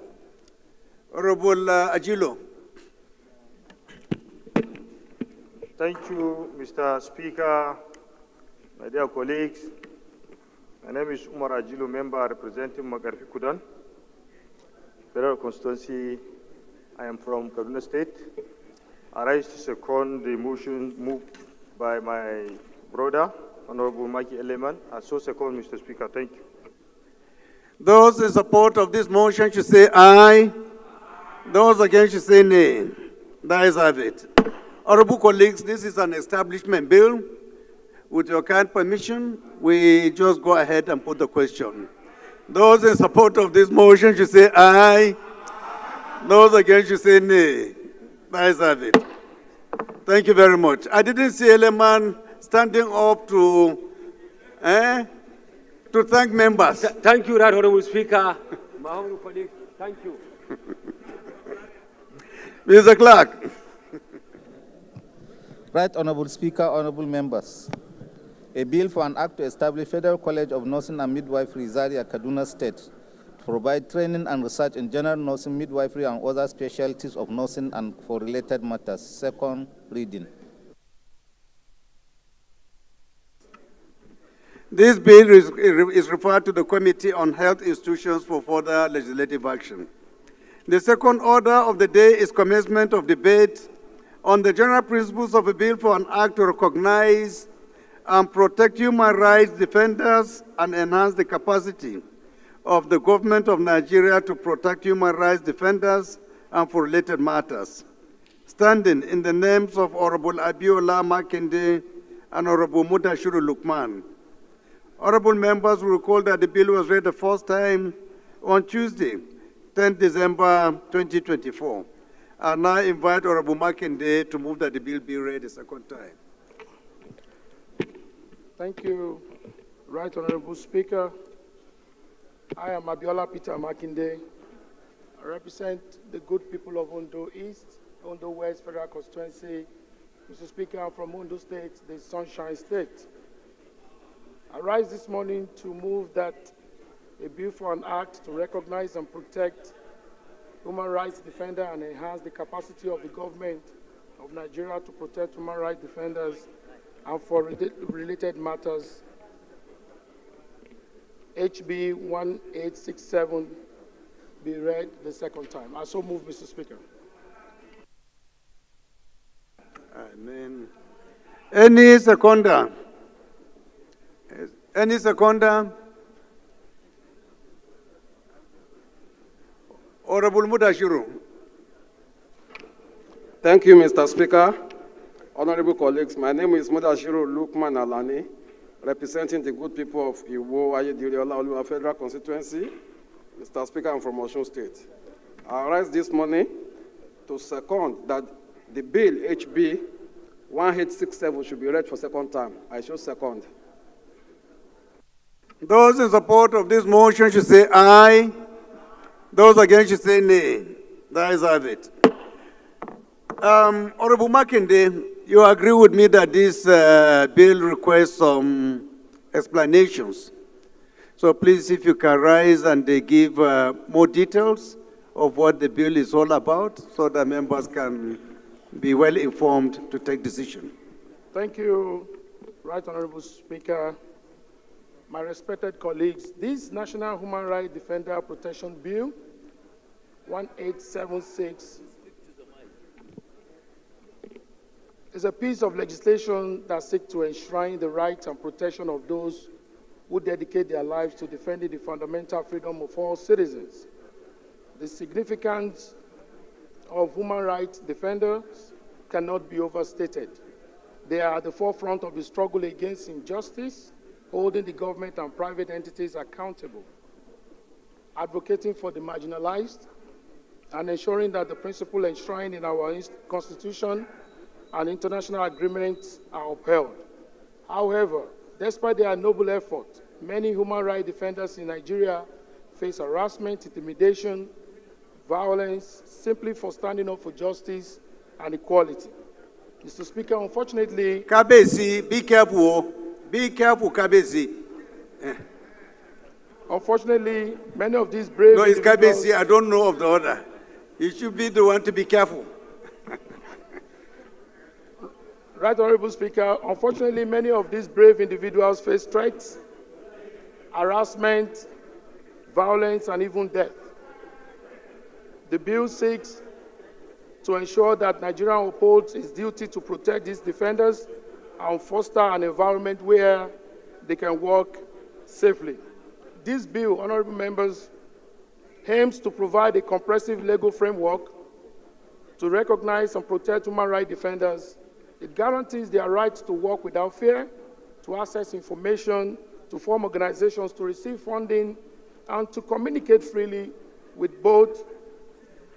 Honorable Ajilo. Thank you, Mr. Speaker, my dear colleagues. My name is Umar Ajilo, member representing Magarfi Kudan, Federal Constituency. I am from Kaduna State. I rise to second the motion moved by my brother, Honorable Maki Eleman. I so second, Mr. Speaker. Thank you. Those in support of this motion should say aye. Those against should say nay. The ayes have it. Honorable colleagues, this is an establishment bill. With your kind permission, we just go ahead and put the question. Those in support of this motion should say aye. Those against should say nay. The ayes have it. Thank you very much. I didn't see Eleman standing up to thank members. Thank you, Right Honorable Speaker. My honorable colleagues, thank you. Mr. Clerk. Right Honorable Speaker, honorable members. A bill for an act to establish Federal College of Nursing and Midwifery, Zaria, Kaduna State, to provide training and research in general nursing, midwifery, and other specialties of nursing and for related matters. Second reading. This bill is referred to the Committee on Health Institutions for further legislative action. The second order of the day is commencement of debate on the general principles of a bill for an act to recognize and protect human rights defenders and enhance the capacity of the government of Nigeria to protect human rights defenders and for related matters. Standing in the names of Honorable Abiola Makinde and Honorable Mudashiru Lukman. Honorable members will recall that the bill was read the first time on Tuesday, 10 December 2024. I now invite Honorable Makinde to move that the bill be read a second time. Thank you, Right Honorable Speaker. I am Abiola Peter Makinde. I represent the good people of Ondo East, Ondo West Federal Constituency. Mr. Speaker, I'm from Ondo State, the Sunshine State. I rise this morning to move that a bill for an act to recognize and protect human rights defenders and enhance the capacity of the government of Nigeria to protect human rights defenders and for related matters, HB 1867, be read the second time. I so move, Mr. Speaker. Amen. Any seconder? Any seconder? Honorable Mudashiru. Thank you, Mr. Speaker. Honorable colleagues, my name is Mudashiru Lukman Alani, representing the good people of Iwo Ayedire Federal Constituency. Mr. Speaker, I'm from Osun State. I rise this morning to second that the bill HB 1867 should be read for second time. I should second. Those in support of this motion should say aye. Those against should say nay. The ayes have it. Honorable Makinde, you agree with me that this bill requests some explanations. So please, if you can rise and give more details of what the bill is all about so that members can be well informed to take decision. Thank you, Right Honorable Speaker. My respected colleagues, this National Human Rights Defender Protection Bill 1876 is a piece of legislation that seeks to enshrine the rights and protection of those who dedicate their lives to defending the fundamental freedom of all citizens. The significance of human rights defenders cannot be overstated. They are at the forefront of the struggle against injustice, holding the government and private entities accountable, advocating for the marginalized, and ensuring that the principles enshrined in our Constitution and international agreements are upheld. However, despite their noble effort, many human rights defenders in Nigeria face harassment, intimidation, violence, simply for standing up for justice and equality. Mr. Speaker, unfortunately... Kabezi, be careful. Be careful, Kabezi. Unfortunately, many of these brave No, it's Kabezi. I don't know of the order. You should be the one to be careful. Right Honorable Speaker, unfortunately, many of these brave individuals face threats, harassment, violence, and even death. The bill seeks to ensure that Nigeria upholds its duty to protect these defenders and foster an environment where they can work safely. This bill, honorable members, aims to provide a comprehensive legal framework to recognize and protect human rights defenders. It guarantees their right to work without fear, to access information, to form organizations, to receive funding, and to communicate freely with both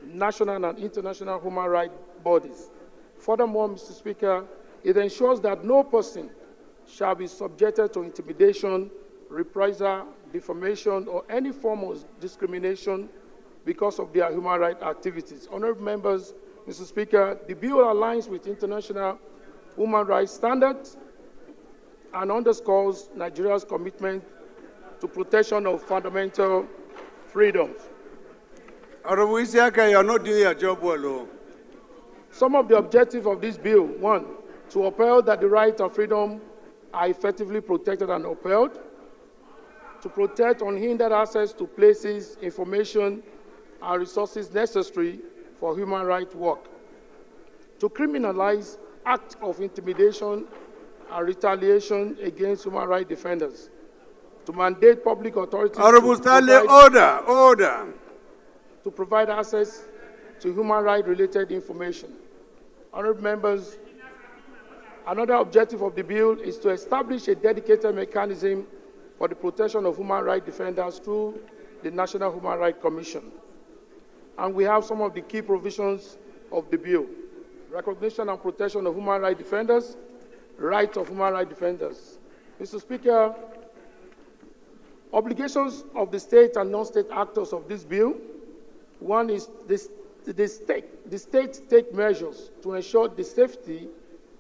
national and international human rights bodies. Furthermore, Mr. Speaker, it ensures that no person shall be subjected to intimidation, reprisal, defamation, or any form of discrimination because of their human rights activities. Honorable members, Mr. Speaker, the bill aligns with international human rights standards and underscores Nigeria's commitment to protection of fundamental freedoms. Honorable Isiaka, you are not doing your job well. Some of the objectives of this bill: 1, to uphold that the rights and freedom are effectively protected and upheld; to protect unhindered access to places, information, and resources necessary for human rights work; to criminalize acts of intimidation and retaliation against human rights defenders; to mandate public authorities Honorable Stanley, order. To provide access to human rights-related information. Honorable members, another objective of the bill is to establish a dedicated mechanism for the protection of human rights defenders through the National Human Rights Commission. And we have some of the key provisions of the bill: recognition and protection of human rights defenders, rights of human rights defenders. Mr. Speaker, obligations of the state and non-state actors of this bill: 1 is the state take measures to ensure the safety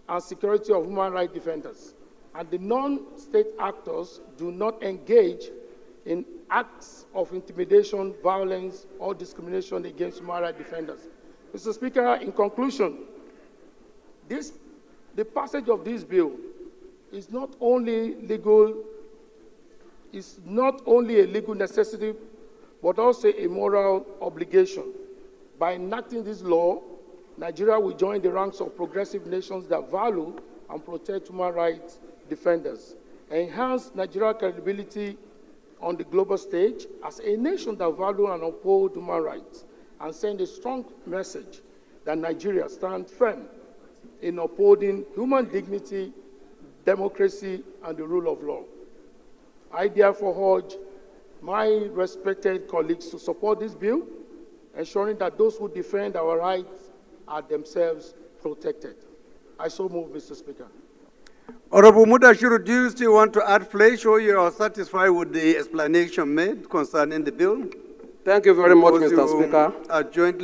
and security of human rights defenders, and the non-state actors do not engage in acts of intimidation, violence, or discrimination against human rights defenders. Mr. Speaker, in conclusion, the passage of this bill is not only a legal necessity, but also a moral obligation. By enacting this law, Nigeria will join the ranks of progressive nations that value and protect human rights defenders, enhance Nigeria's credibility on the global stage as a nation that values and upholds human rights, and send a strong message that Nigeria stands firm in upholding human dignity, democracy, and the rule of law. I therefore urge my respected colleagues to support this bill, ensuring that those who defend our rights are themselves protected. I so move, Mr. Speaker. Honorable Mudashiru, do you still want to add flesh, or you are satisfied with the explanation made concerning the bill? Thank you very much, Mr. Speaker.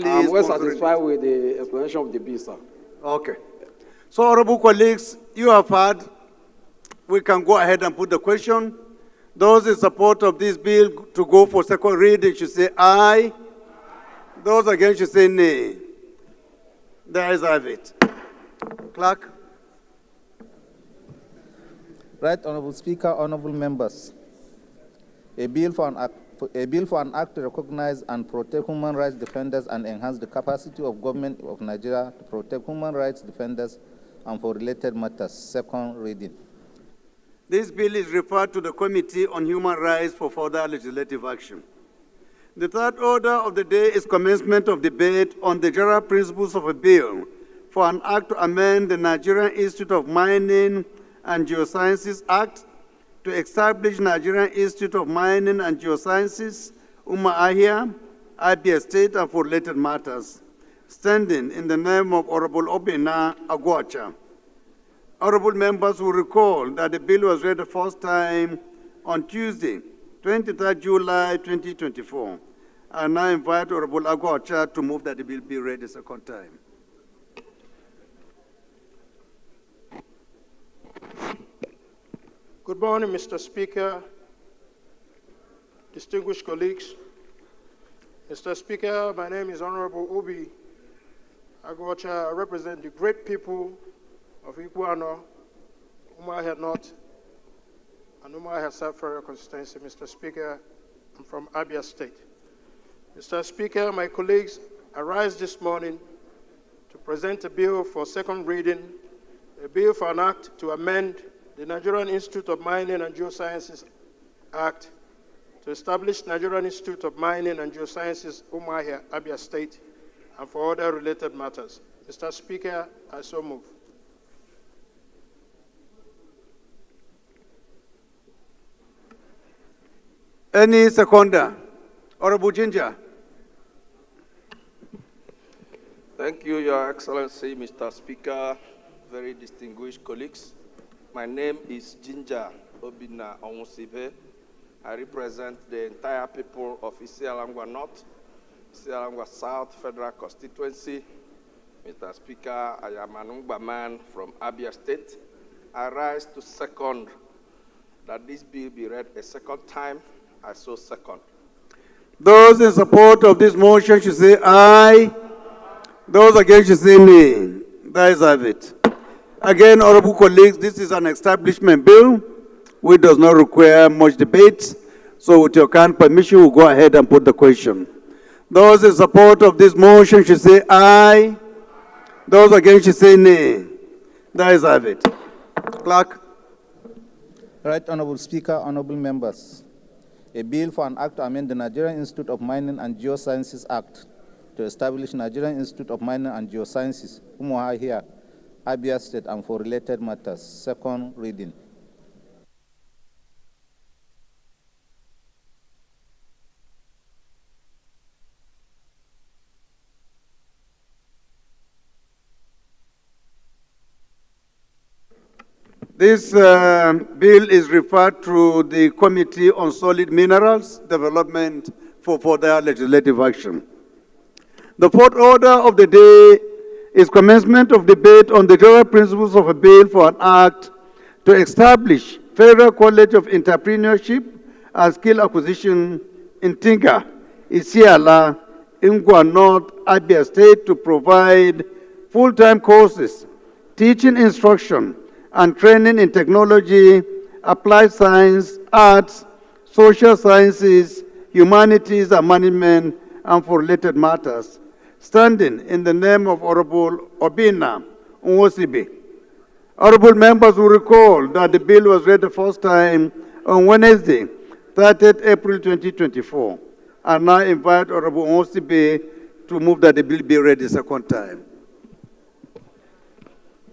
I'm well satisfied with the explanation of the bill, sir. Okay. So, honorable colleagues, you have heard. We can go ahead and put the question. Those in support of this bill to go for second reading should say aye. Those against should say nay. The ayes have it. Clerk. Right Honorable Speaker, honorable members. A bill for an act to recognize and protect human rights defenders and enhance the capacity of government of Nigeria to protect human rights defenders and for related matters. Second reading. This bill is referred to the Committee on Human Rights for further legislative action. The third order of the day is commencement of debate on the general principles of a bill for an act to amend the Nigerian Institute of Mining and Geosciences Act, to establish Nigerian Institute of Mining and Geosciences, Umuahia, Abia State, and for related matters, standing in the name of Honorable Obina Agwacha. Honorable members will recall that the bill was read the first time on Tuesday, 23rd July 2024. I now invite Honorable Agwacha to move that the bill be read a second time. Good morning, Mr. Speaker, distinguished colleagues. Mr. Speaker, my name is Honorable Obi Agwacha. I represent the great people of Iguano, Umuahia North, and Umuahia South Federal Constituency. Mr. Speaker, I'm from Abia State. Mr. Speaker, my colleagues, I rise this morning to present a bill for second reading, a bill for an act to amend the Nigerian Institute of Mining and Geosciences Act to establish Nigerian Institute of Mining and Geosciences, Umuahia, Abia State, and for other related matters. Mr. Speaker, I so move. Any seconder? Honorable Ginger. Thank you, Your Excellency, Mr. Speaker, very distinguished colleagues. My name is Ginger Obina Onwusibe. I represent the entire people of Isialangwa North, Isialangwa South Federal Constituency. Mr. Speaker, I am an Ungbaman from Abia State. I rise to second that this bill be read a second time. I so second. Those in support of this motion should say aye. Those against should say nay. That is have it. Again, honorable colleagues, this is an establishment bill which does not require much debate. So with your kind permission, we'll go ahead and put the question. Those in support of this motion should say aye. Those against should say nay. That is have it. Clerk. Right, Honorable Speaker, honorable members. A bill for an act to amend the Nigerian Institute of Mining and Geosciences Act to establish Nigerian Institute of Mining and Geosciences, Umuahia here, Abia State, and for related matters. Second reading. This bill is referred to the Committee on Solid Minerals Development for further legislative action. The fourth order of the day is commencement of debate on the general principles of a bill for an act to establish Federal College of Entrepreneurship and Skill Acquisition in Tinga, Isiala, Ingwa North, Abia State to provide full-time courses, teaching instruction, and training in technology, applied science, arts, social sciences, humanities, and management, and for related matters, standing in the name of Honorable Obina Onwusibe. Honorable members will recall that the bill was read the first time on Wednesday, 30th April 2024. I now invite Honorable Onwusibe to move that the bill be read the second time.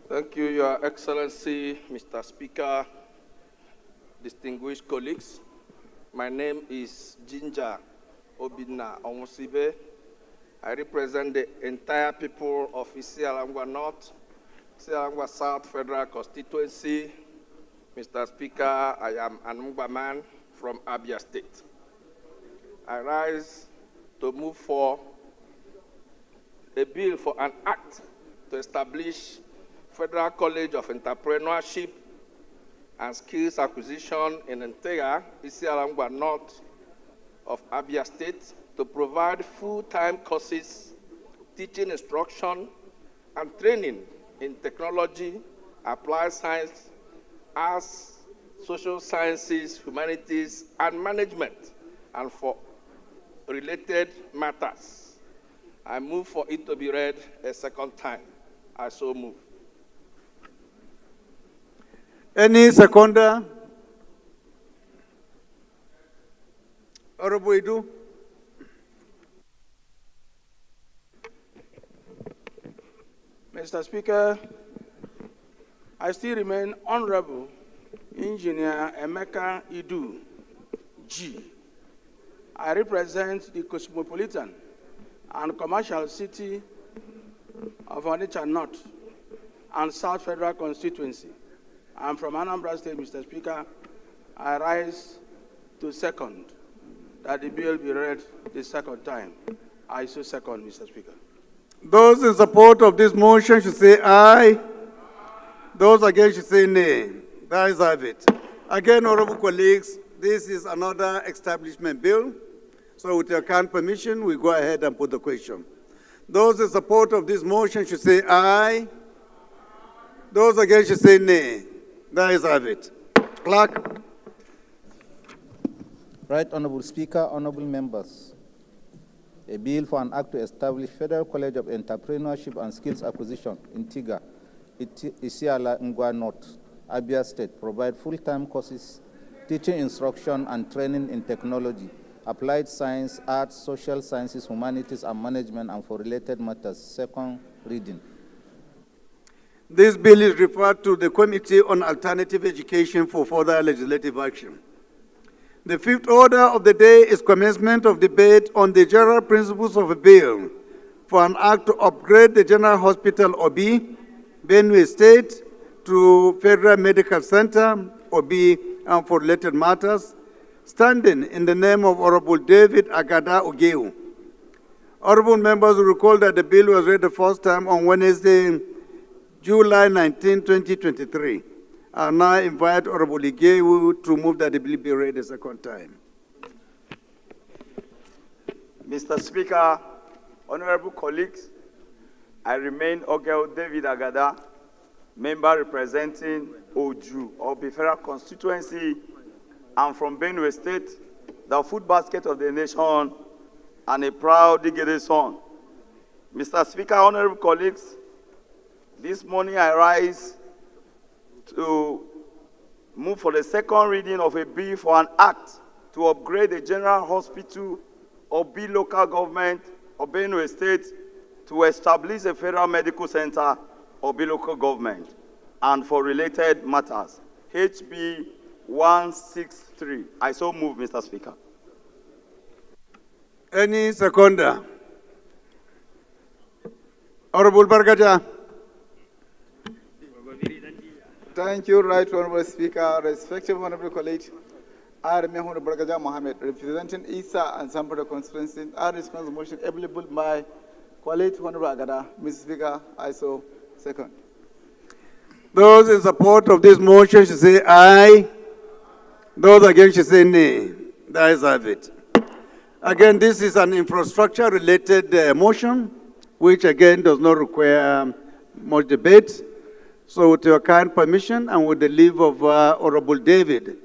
Thank you, Your Excellency, Mr. Speaker, distinguished colleagues. My name is Ginger Obina Onwusibe. I represent the entire people of Isialangwa North, Isialangwa South Federal Constituency. Mr. Speaker, I am an Ungbaman from Abia State. I rise to move for a bill for an act to establish Federal College of Entrepreneurship and Skills Acquisition in Ntega, Isialangwa North of Abia State, to provide full-time courses, teaching instruction, and training in technology, applied science, arts, social sciences, humanities, and management, and for related matters. I move for it to be read a second time. I so move. Any seconder? Honorable Idu. Mr. Speaker, I still remain Honorable Engineer Emeka Idu, G. I represent the cosmopolitan and commercial city of Onitsha North and South Federal Constituency. I'm from Anambra State, Mr. Speaker. I rise to second that the bill be read the second time. I so second, Mr. Speaker. Those in support of this motion should say aye. Those against should say nay. That is have it. Again, honorable colleagues, this is another establishment bill. So with your kind permission, we go ahead and put the question. Those in support of this motion should say aye. Those against should say nay. That is have it. Clerk. Right, Honorable Speaker, honorable members. A bill for an act to establish Federal College of Entrepreneurship and Skills Acquisition in Tiga, Isiala, Ngwa North, Abia State, provide full-time courses, teaching instruction and training in technology, applied science, arts, social sciences, humanities, and management, and for related matters. Second reading. This bill is referred to the Committee on Alternative Education for further legislative action. The fifth order of the day is commencement of debate on the general principles of a bill for an act to upgrade the General Hospital Obi, Benue State, to Federal Medical Center, Obi, and for related matters, standing in the name of Honorable David Agada Ogeu. Honorable members will recall that the bill was read the first time on Wednesday, July 19, 2023. I now invite Honorable Ogeu to move that the bill be read a second time. Mr. Speaker, honorable colleagues, I remain Ogeu David Agada, member representing Oju of the Federal Constituency and from Benue State, the food basket of the nation, and a proud Igede son. Mr. Speaker, honorable colleagues, this morning I rise to move for the second reading of a bill for an act to upgrade the General Hospital of B local government of Benue State to establish a Federal Medical Center of B local government and for related matters. HB 163. I so move, Mr. Speaker. Any seconder? Honorable Bargaja. Thank you, Right Honorable Speaker. Respected Honorable colleagues, I remain Honorable Bargaja Mohammed, representing Isa and Sampura constituency. I respond to the motion available by colleague Honorable Agada. Mr. Speaker, I so second. Those in support of this motion should say aye. Those against should say nay. The ayes have it. Again, this is an infrastructure-related motion, which again does not require much debate. So with your kind permission and with the leave of Honorable David,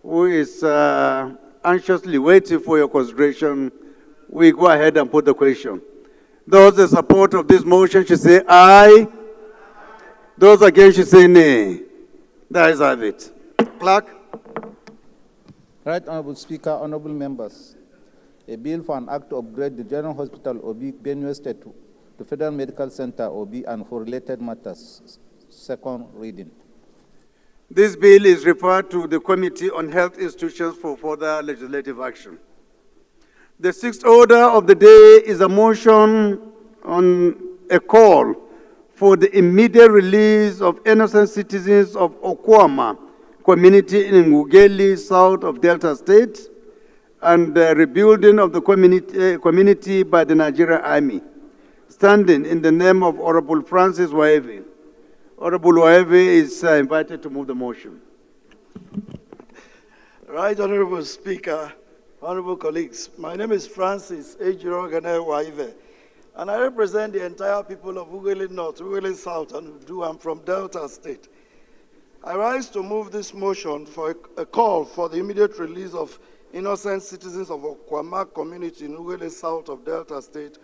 who is anxiously waiting for your consideration, we go ahead and put the question. Those in support of this motion should say aye. Those against should say nay. The ayes have it. Clerk. Right Honorable Speaker, honorable members, a bill for an act to upgrade the General Hospital Obi, Benue State to Federal Medical Center Obi and for related matters. Second reading. This bill is referred to the Committee on Health Institutions for further legislative action. The sixth order of the day is a motion on a call for the immediate release of innocent citizens of Okwama community in Ngugeli, south of Delta State, and the rebuilding of the community by the Nigerian Army, standing in the name of Honorable Francis Waeve. Honorable Waeve is invited to move the motion. Right Honorable Speaker, honorable colleagues, my name is Francis Ejiro Gane Waeve, and I represent the entire people of Ughelli North, Ughelli South, and Udu. I'm from Delta State. I rise to move this motion for a call for the immediate release of innocent citizens of Okwama community in Ughelli South of Delta State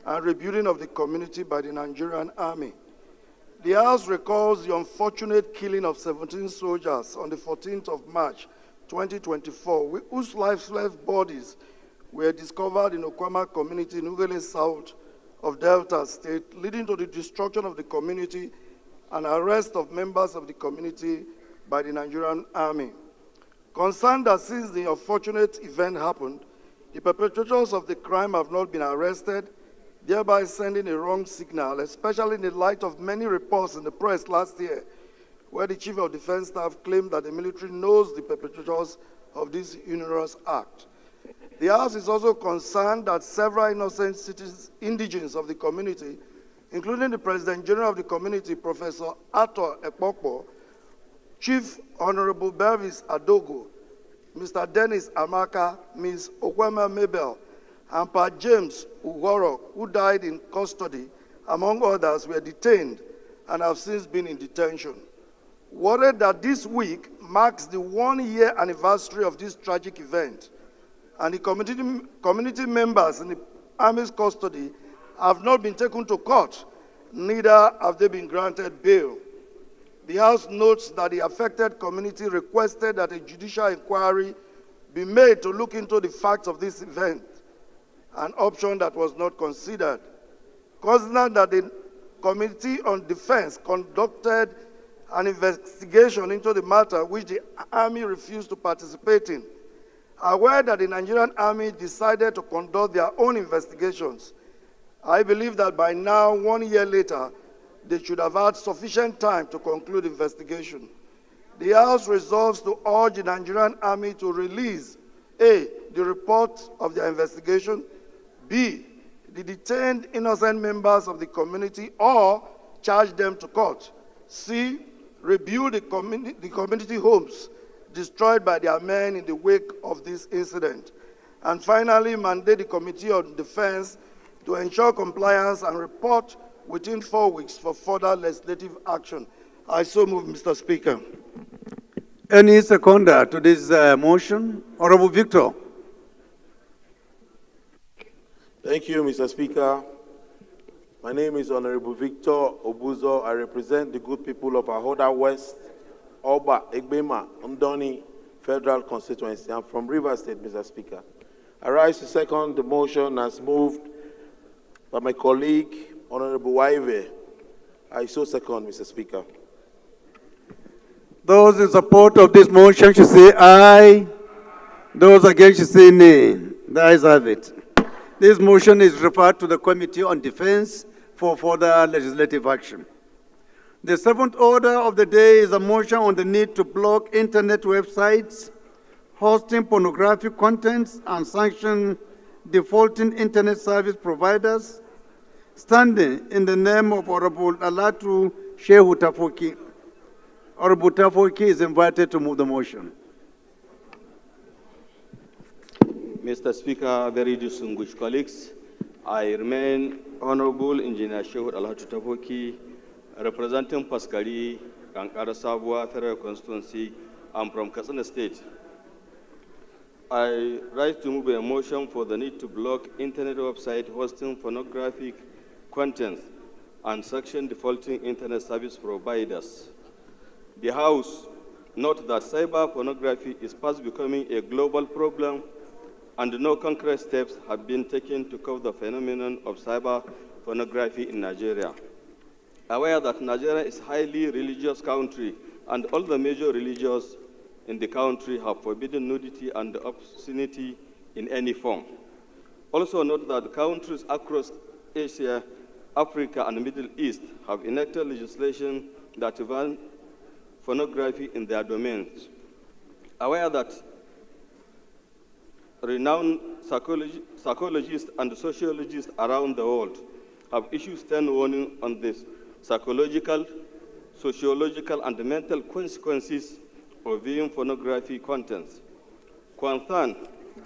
and rebuilding of the community by the Nigerian Army. The House recalls the unfortunate killing of 17 soldiers on the 14th of March 2024, whose lifeless bodies were discovered in Okwama community in Ughelli South of Delta State, leading to the destruction of the community and arrest of members of the community by the Nigerian Army. Concerned that since the unfortunate event happened, the perpetrators of the crime have not been arrested, thereby sending a wrong signal, especially in the light of many reports in the press last year, where the Chief of Defense Staff claimed that the military knows the perpetrators of this heinous act. The House is also concerned that several innocent citizens, indigents of the community, including the President General of the community, Professor Ato Ekpokpo, Chief Honorable Bervis Adogo, Mr. Dennis Amaka, Ms. Okwema Mabel, and Pa James Ugoro, who died in custody, among others, were detained and have since been in detention. Worried that this week marks the 1-year anniversary of this tragic event, and the community members in the Army's custody have not been taken to court, neither have they been granted bail. The House notes that the affected community requested that a judicial inquiry be made to look into the facts of this event, an option that was not considered. Considering that the Committee on Defense conducted an investigation into the matter which the Army refused to participate in, aware that the Nigerian Army decided to conduct their own investigations, I believe that by now, 1 year later, they should have had sufficient time to conclude investigation. The House resolves to urge the Nigerian Army to release A, the report of their investigation, B, the detained innocent members of the community or charge them to court, C, rebuild the community homes destroyed by their men in the wake of this incident, and finally mandate the Committee on Defense to ensure compliance and report within 4 weeks for further legislative action. I so move, Mr. Speaker. Any seconder to this motion? Honorable Victor. Thank you, Mr. Speaker. My name is Honorable Victor Obuzo. I represent the good people of Ahoda West, Oba, Egbema, Ndoni Federal Constituency. I'm from Rivers State, Mr. Speaker. I rise to second the motion as moved by my colleague, Honorable Waive. I so second, Mr. Speaker. Those in support of this motion should say aye. Those against should say nay. The ayes have it. This motion is referred to the Committee on Defense for further legislative action. The seventh order of the day is a motion on the need to block internet websites hosting pornographic contents and sanction defaulting internet service providers, standing in the name of Honorable Alatu Shehu Tafoki. Honorable Tafoki is invited to move the motion. Mr. Speaker, very distinguished colleagues, I remain Honorable Engineer Shehu Alatu Tafoki, representing Paskari, Kankara Sabwa Federal Constituency. I'm from Katsina State. I rise to move a motion for the need to block internet website hosting pornographic contents and sanction defaulting internet service providers. The House notes that cyber pornography is fast becoming a global problem and no concrete steps have been taken to curb the phenomenon of cyber pornography in Nigeria. Aware that Nigeria is a highly religious country and all the major religions in the country have forbidden nudity and obscenity in any form. Also note that countries across Asia, Africa, and the Middle East have enacted legislation that ban pornography in their domains. Aware that renowned psychologists and sociologists around the world have issued stern warning on this psychological, sociological, and mental consequences of viewing pornography contents. Concerned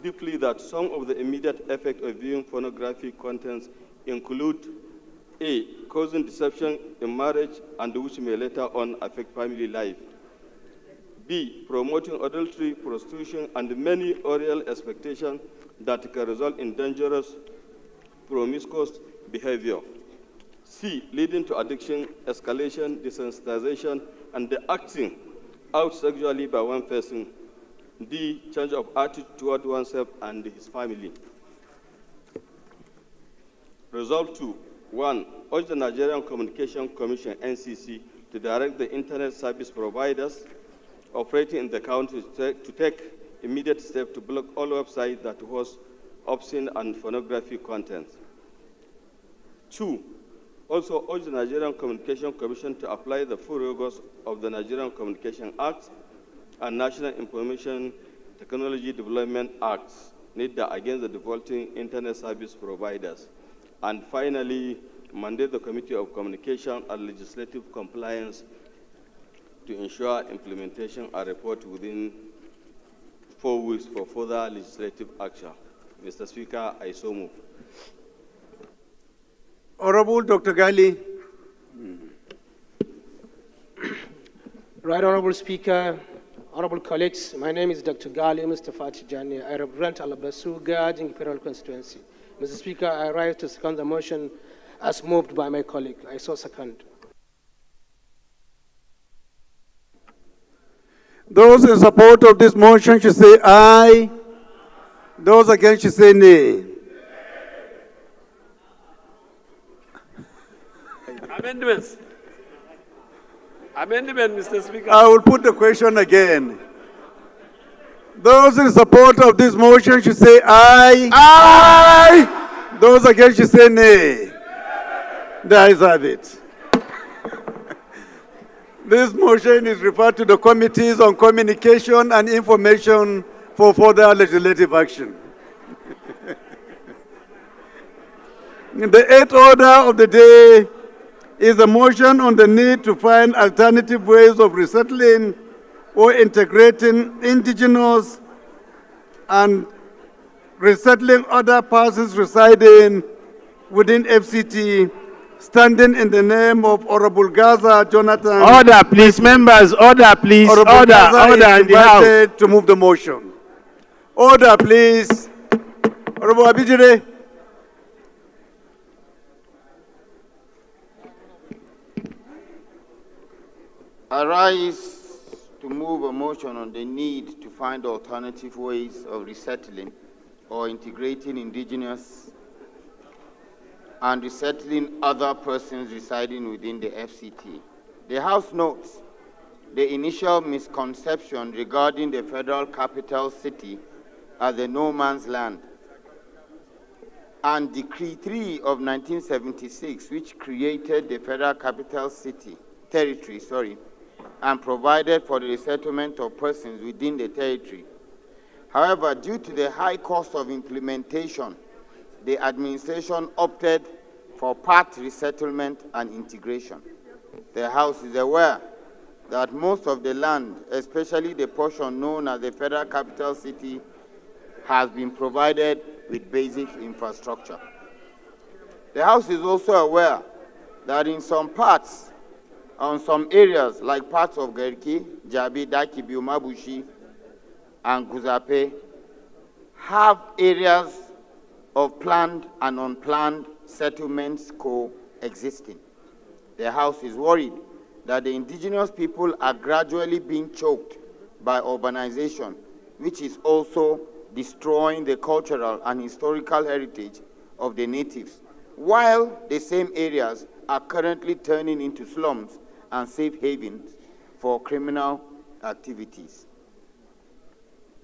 deeply that some of the immediate effects of viewing pornography contents include A, causing deception in marriage and which may later on affect family life. B, promoting adultery, prostitution, and many oral expectations that can result in dangerous, promiscuous behavior. C, leading to addiction, escalation, desensitization, and the acting out sexually by one person. D, change of attitude toward oneself and his family. Resolve 2. 1. Urge the Nigerian Communication Commission, NCC, to direct the internet service providers operating in the country to take immediate steps to block all websites that host obscene and pornographic content. 2. Also urge the Nigerian Communication Commission to apply the full rigors of the Nigerian Communication Act and National Information Technology Development Acts needed against the defaulting internet service providers. And finally, mandate the Committee of Communication and Legislative Compliance to ensure implementation and report within 4 weeks for further legislative action. Mr. Speaker, I so move. Honorable Dr. Gali. Right Honorable Speaker, honorable colleagues, my name is Dr. Gali Mustafa Tijani. I represent Alabasu Gajing Federal Constituency. Mr. Speaker, I rise to second the motion as moved by my colleague. I so second. Those in support of this motion should say aye. Those against should say nay. Amendments. Amendment, Mr. Speaker. I will put the question again. Those in support of this motion should say aye. Aye. Those against should say nay. The ayes have it. This motion is referred to the Committees on Communication and Information for further legislative action. The eighth order of the day is a motion on the need to find alternative ways of resettling or integrating indigenous and resettling other persons residing within FCT, standing in the name of Honorable Gaza Jonathan. Order, please, members. Order, please. Honorable Order, Gaza order is in the House. invited to move the motion. Order, please. Honorable Abidjire. I rise to move a motion on the need to find alternative ways of resettling or integrating indigenous and resettling other persons residing within the FCT. The House notes the initial misconception regarding the federal capital city as a no man's land and Decree 3 of 1976, which created the federal capital territory, and provided for the resettlement of persons within the territory. However, due to the high cost of implementation, the administration opted for part resettlement and integration. The House is aware that most of the land, especially the portion known as the Federal Capital City, has been provided with basic infrastructure. The House is also aware that in some parts, on some areas like parts of Gerki, Jabi, Daki, Biumabushi, and Guzape, have areas of planned and unplanned settlements coexisting. The House is worried that the indigenous people are gradually being choked by urbanization, which is also destroying the cultural and historical heritage of the natives, while the same areas are currently turning into slums and safe havens for criminal activities.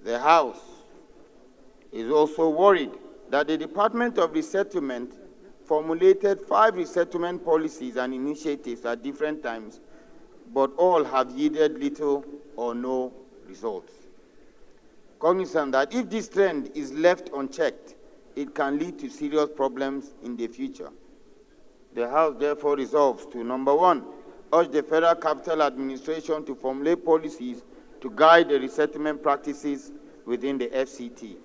The House is also worried that the Department of Resettlement formulated 5 resettlement policies and initiatives at different times, but all have yielded little or no results. Cognizant that if this trend is left unchecked, it can lead to serious problems in the future. The House therefore resolves to, number 1, urge the Federal Capital Administration to formulate policies to guide the resettlement practices within the FCT.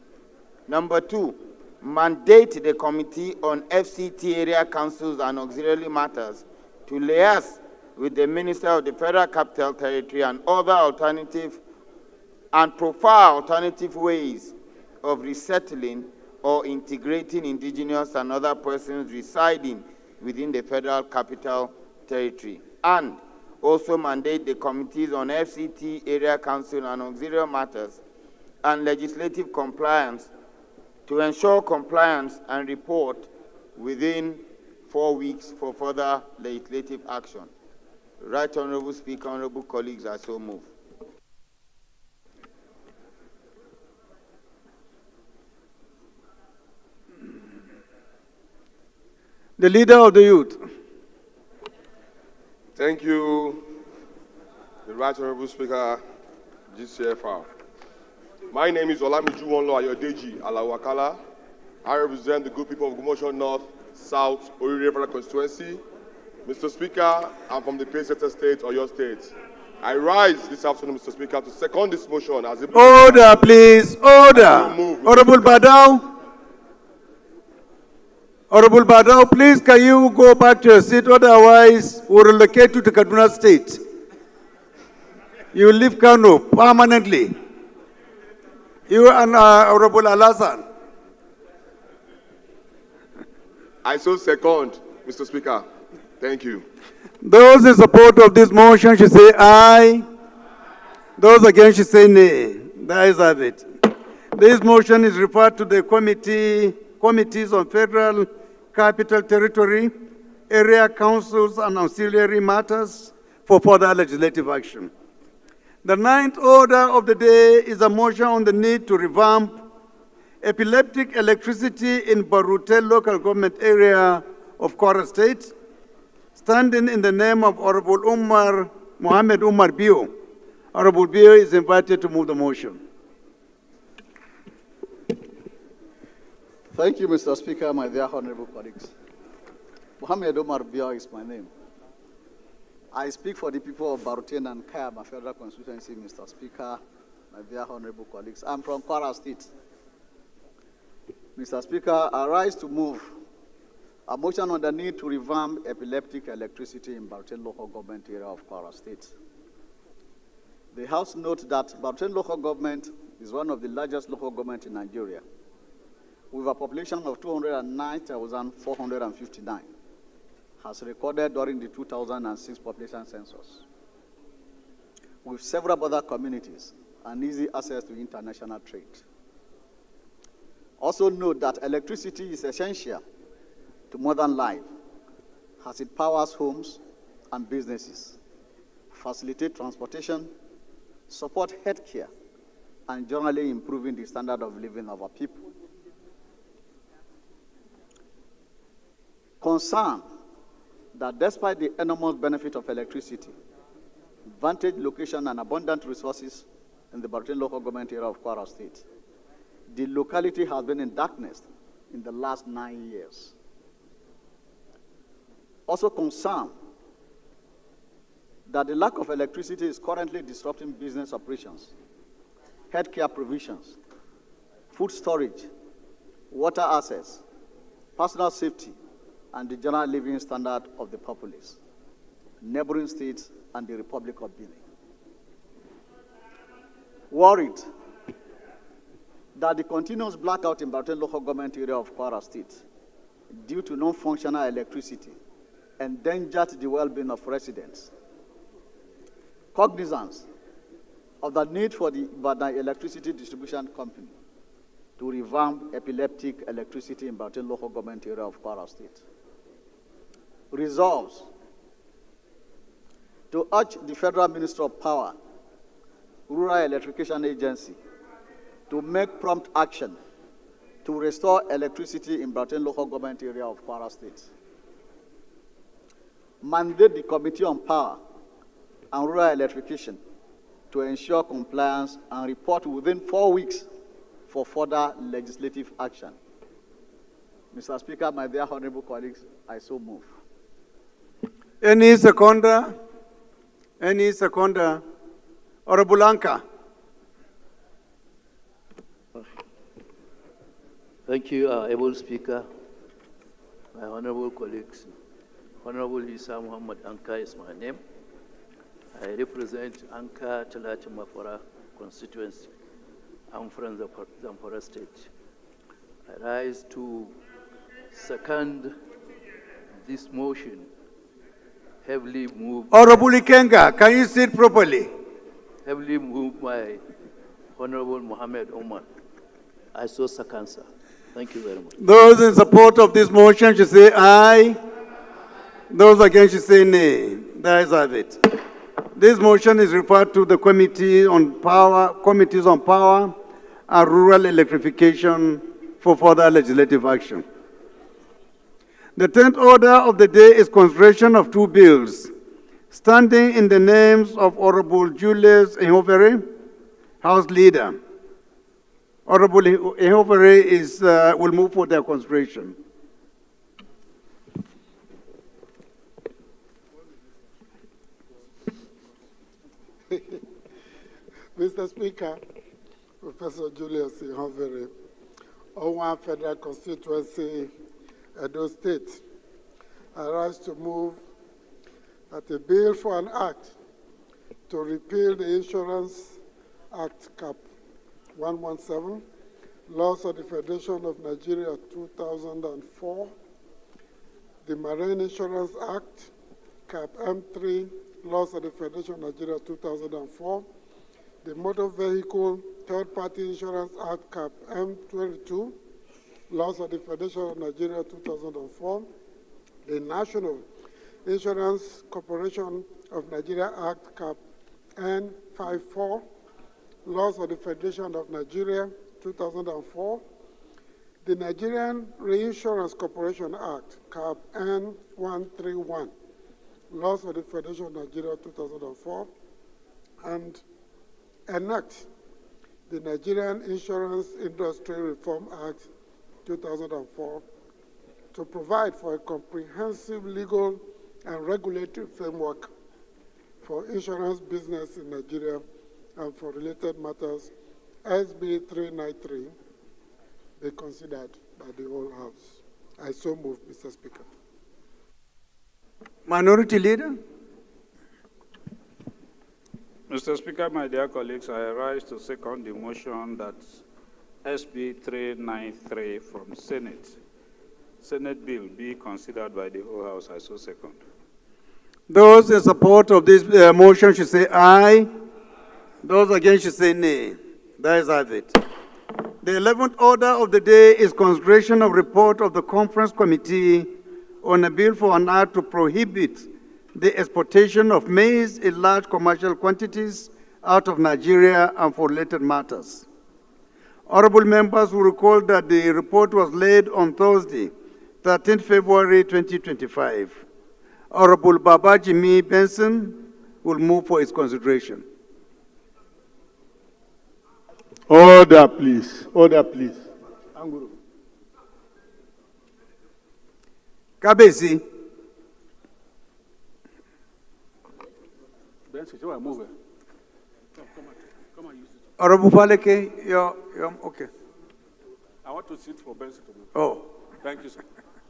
Number 2, mandate the Committee on FCT Area Councils and Auxiliary Matters to liaise with the Minister of the Federal Capital Territory and other alternative and profile alternative ways of resettling or integrating indigenous and other persons residing within the Federal Capital Territory, and also mandate the Committees on FCT Area Council and Auxiliary Matters and Legislative Compliance to ensure compliance and report within 4 weeks for further legislative action. Right Honorable Speaker, honorable colleagues, I so move. The Leader of the Youth. Thank you, the Right Honorable Speaker, GCFR. My name is Olamiju Wonlo Ayodeji Alawakala. I represent the good people of Gumosho North, South, Orire Federal Constituency. Mr. Speaker, I'm from the Payseta State, Oyo State. I rise this afternoon, Mr. Speaker, to second this motion as a... Order, please. Order. Honorable Badao. Honorable Badao, please can you go back to your seat? Otherwise, we'll relocate you to Kaduna State. You will leave Kano permanently. You and Honorable Alasan. I so second, Mr. Speaker. Thank you. Those in support of this motion should say aye. Those against should say nay. The ayes have it. This motion is referred to the Committees on Federal Capital Territory, Area Councils and Ancillary Matters for further legislative action. The ninth order of the day is a motion on the need to revamp epileptic electricity in Baruten local government area of Kwara State, Standing in the name of Honorable Mohammed Umar Bio, Honorable Bio is invited to move the motion. Thank you, Mr. Speaker, my dear honorable colleagues. Mohammed Omar Biao is my name. I speak for the people of Baruten and Kayama Federal Constituency, Mr. Speaker, my dear honorable colleagues. I'm from Kwara State. Mr. Speaker, I rise to move a motion on the need to revamp epileptic electricity in Baruten local government area of Kwara State. The House notes that Baruten local government is one of the largest local governments in Nigeria, with a population of 209,459, has recorded during the 2006 population census, with several other communities and easy access to international trade. Also note that electricity is essential to modern life, as it powers homes and businesses, facilitates transportation, supports healthcare, and generally improving the standard of living of our people. Concern that despite the enormous benefit of electricity, vantage location and abundant resources in the Baruten local government area of Kwara State, the locality has been in darkness in the last 9 years. Also concern that the lack of electricity is currently disrupting business operations, healthcare provisions, food storage, water access, personal safety, and the general living standard of the populace, neighboring states, and the Republic of Benin. Worried that the continuous blackout in Baruten local government area of Kwara State due to non-functional electricity endangered the well-being of residents. Cognizance of the need for the Ibadan Electricity Distribution Company to revamp epileptic electricity in Baruten local government area of Kwara State. Resolves to urge the Federal Minister of Power, Rural Electrification Agency, to make prompt action to restore electricity in Baruten local government area of Kwara State. Mandate the Committee on Power and Rural Electrification to ensure compliance and report within 4 weeks for further legislative action. Mr. Speaker, my dear honorable colleagues, I so move. Any seconder? Any seconder? Honorable Anka. Thank you, able Speaker, my honorable colleagues. Honorable Isa Muhammad Anka is my name. I represent Anka Chalachimafora constituency. I'm from Zamfara State. I rise to second this motion, heavily moved. Honorable Ikenga, can you sit properly? Heavily moved by Honorable Mohammed Omar. I so second, sir. Thank you very much. Those in support of this motion should say aye. Those against should say nay. There is have it. This motion is referred to the Committees on Power and Rural Electrification for further legislative action. The 10th order of the day is consideration of 2 bills, standing in the names of Honorable Julius Ehovere, House Leader. Honorable Ehovere will move for their consideration. Mr. Speaker, Professor Julius Ehovere, Owan Federal Constituency, Edo State, I rise to move that a bill for an act to repeal the Insurance Act Cap 117, Laws of the Federation of Nigeria 2004, the Marine Insurance Act, Cap M3, Laws of the Federation of Nigeria 2004, the Motor Vehicle Third-Party Insurance Act, Cap M22, Laws of the Federation of Nigeria 2004, the National Insurance Corporation of Nigeria Act, Cap N54, Laws of the Federation of Nigeria 2004, the Nigerian Reinsurance Corporation Act, Cap N131, Laws of the Federation of Nigeria 2004, and enact the Nigerian Insurance Industry Reform Act 2004 to provide for a comprehensive legal and regulatory framework for insurance business in Nigeria and for related matters, SB 393, be considered by the whole House. I so move, Mr. Speaker. Minority Leader. Mr. Speaker, my dear colleagues, I rise to second the motion that SB 393 from Senate bill be considered by the whole House. I so second. Those in support of this motion should say aye. Those against should say nay. That is it. The 11th order of the day is consideration of report of the Conference Committee on a bill for an act to prohibit the exportation of maize in large commercial quantities out of Nigeria and for related matters. Honorable members will recall that the report was laid on Thursday, 13 February 2025. Honorable Babajimi Benson will move for its consideration. Order, please. Order, please. Kabesi. Honorable Faleke, you're okay. I want to sit for Benson to move. Oh. Thank you, sir.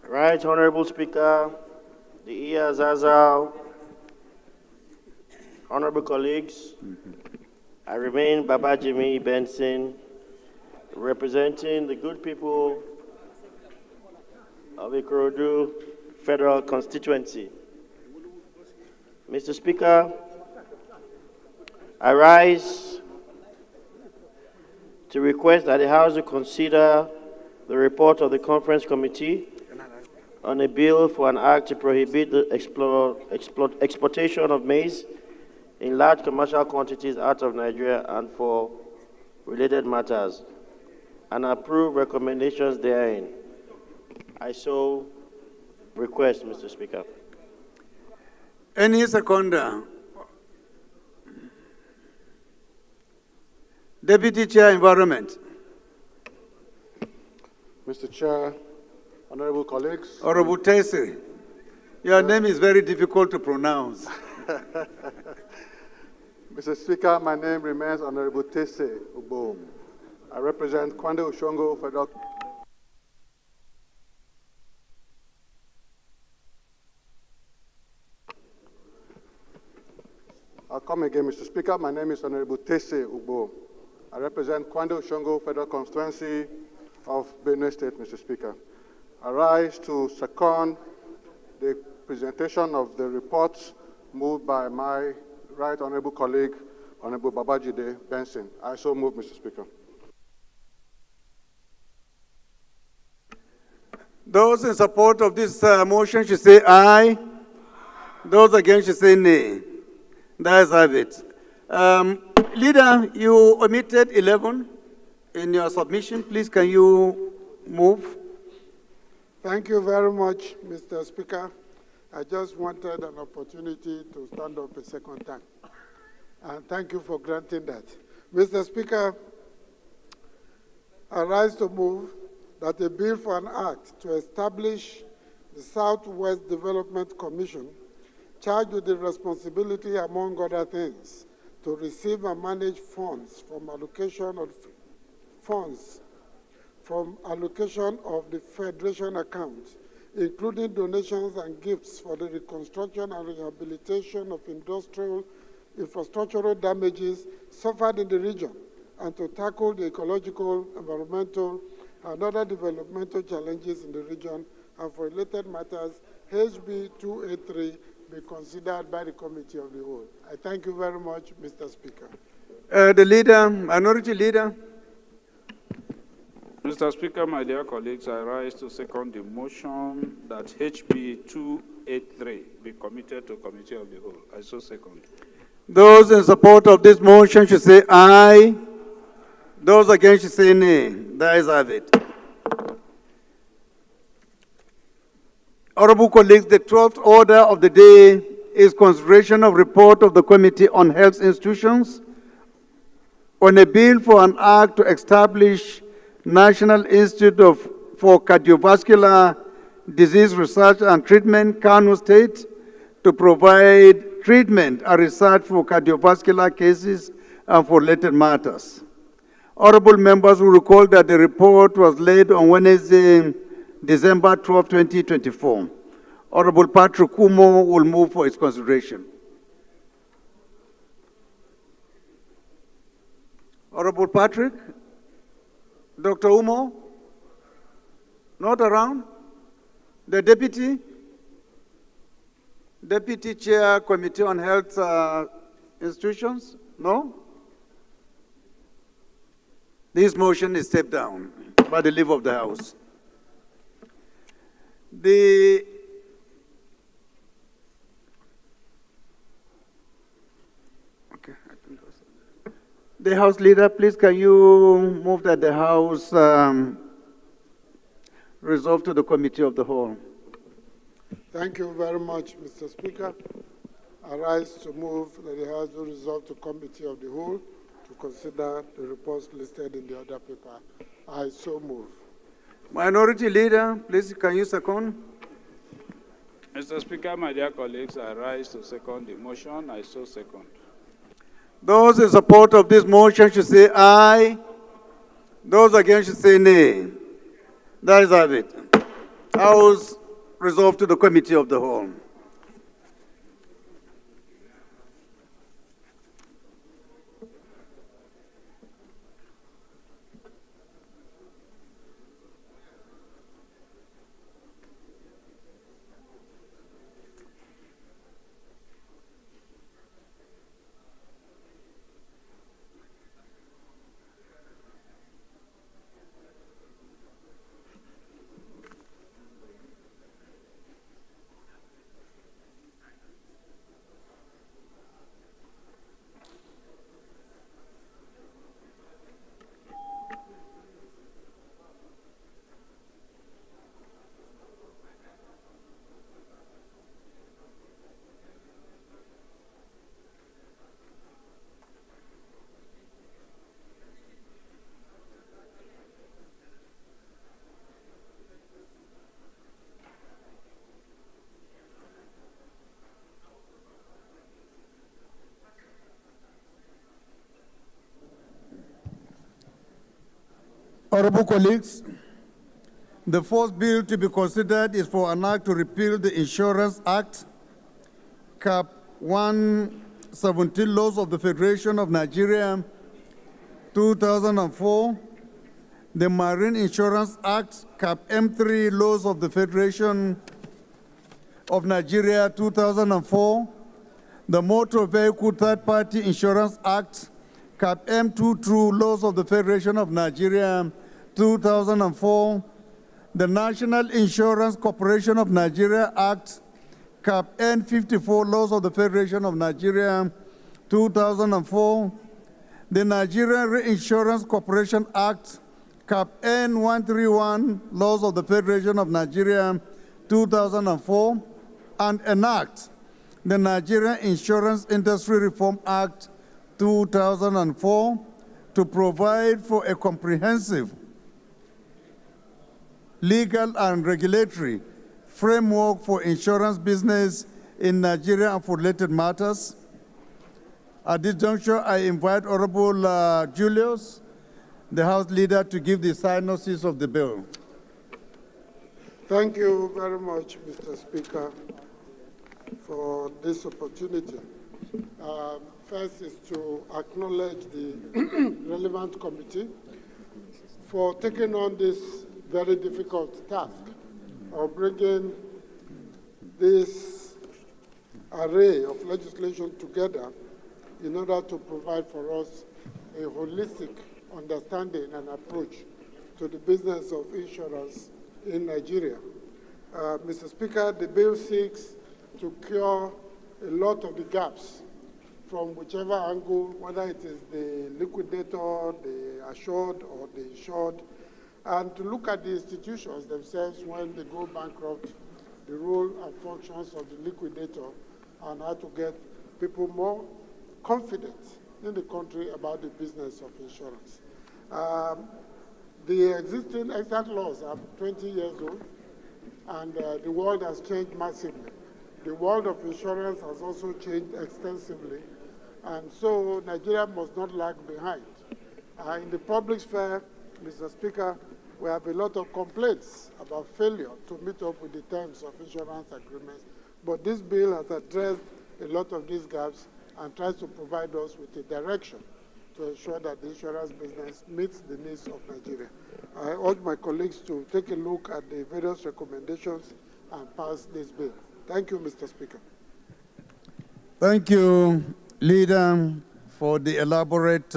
Right, Honorable Speaker, the ears as out. Honorable colleagues, I remain Babajimi Benson, representing the good people of Ikorodu Federal Constituency. Mr. Speaker, I rise to request that the House will consider the report of the Conference Committee on a bill for an act to prohibit the exportation of maize in large commercial quantities out of Nigeria and for related matters, and approve recommendations therein. I so request, Mr. Speaker. Any seconder? Deputy Chair, Environment. Mr. Chair, honorable colleagues. Honorable Tese, your name is very difficult to pronounce. Mr. Speaker, my name remains Honorable Tese Ubom. I represent Kwande Ushongo Federal. I'll come again, Mr. Speaker. My name is Honorable Tese Ubom. I represent Kwande Ushongo Federal Constituency of Benue State, Mr. Speaker. I rise to second the presentation of the reports moved by my right honorable colleague, Honorable Babajide Benson. I so move, Mr. Speaker. Those in support of this motion should say aye. Those against should say nay. That is it. Leader, you omitted 11 in your submission. Please, can you move? Thank you very much, Mr. Speaker. I just wanted an opportunity to stand up a second time. And thank you for granting that. Mr. Speaker, I rise to move that a bill for an act to establish the Southwest Development Commission, charged with the responsibility, among other things, to receive and manage funds from allocation of the Federation account, including donations and gifts for the reconstruction and rehabilitation of infrastructural damages suffered in the region, and to tackle the ecological, environmental, and other developmental challenges in the region, and for related matters, HB 283 be considered by the Committee of the Whole. I thank you very much, Mr. Speaker. The Leader, Minority Leader. Mr. Speaker, my dear colleagues, I rise to second the motion that HB 283 be committed to Committee of the Whole. I so second. Those in support of this motion should say aye. Those against should say nay. That is it. Honorable colleagues, the 12th order of the day is consideration of report of the Committee on Health Institutions on a bill for an act to establish National Institute for Cardiovascular Disease Research and Treatment, Kano State, to provide treatment and research for cardiovascular cases and for related matters. Honorable members will recall that the report was laid on Wednesday, December 12, 2024. Honorable Patrick Kumo will move for its consideration. Honorable Patrick? Dr. Umo? Not around? The Deputy? Deputy Chair, Committee on Health Institutions? No? This motion is stepped down by the leave of the House. The House Leader, please can you move that the House resolve to the Committee of the Whole? Thank you very much, Mr. Speaker. I rise to move that the House will resolve to Committee of the Whole to consider the reports listed in the other paper. I so move. Minority Leader, please can you second? Mr. Speaker, my dear colleagues, I rise to second the motion. I so second. Those in support of this motion should say aye. Those against should say nay. That is it. House resolved to the Committee of the Whole. Honorable colleagues, the first bill to be considered is for an act to repeal the Insurance Act, Cap 117 Laws of the Federation of Nigeria, 2004, the Marine Insurance Act, Cap M3 Laws of the Federation of Nigeria, 2004, the Motor Vehicle Third Party Insurance Act, Cap M22 Laws of the Federation of Nigeria, 2004, the National Insurance Corporation of Nigeria Act, Cap N54 Laws of the Federation of Nigeria, 2004, the Nigerian Reinsurance Corporation Act, Cap N131 Laws of the Federation of Nigeria, 2004, and enact the Nigerian Insurance Industry Reform Act, 2004, to provide for a comprehensive legal and regulatory framework for insurance business in Nigeria and for related matters. At this juncture, I invite Honorable Julius, the House Leader, to give the synopsis of the bill. Thank you very much, Mr. Speaker, for this opportunity. First is to acknowledge the relevant committee for taking on this very difficult task of bringing this array of legislation together in order to provide for us a holistic understanding and approach to the business of insurance in Nigeria. Mr. Speaker, the bill seeks to cure a lot of the gaps from whichever angle, whether it is the liquidator, the assured, or the insured, and to look at the institutions themselves when they go bankrupt, the role and functions of the liquidator, and how to get people more confident in the country about the business of insurance. The existing exact laws are 20 years old, and the world has changed massively. The world of insurance has also changed extensively, and so Nigeria must not lag behind. In the public sphere, Mr. Speaker, we have a lot of complaints about failure to meet up with the terms of insurance agreements, but this bill has addressed a lot of these gaps and tries to provide us with a direction to ensure that the insurance business meets the needs of Nigeria. I urge my colleagues to take a look at the various recommendations and pass this bill. Thank you, Mr. Speaker. Thank you, Leader, for the elaborate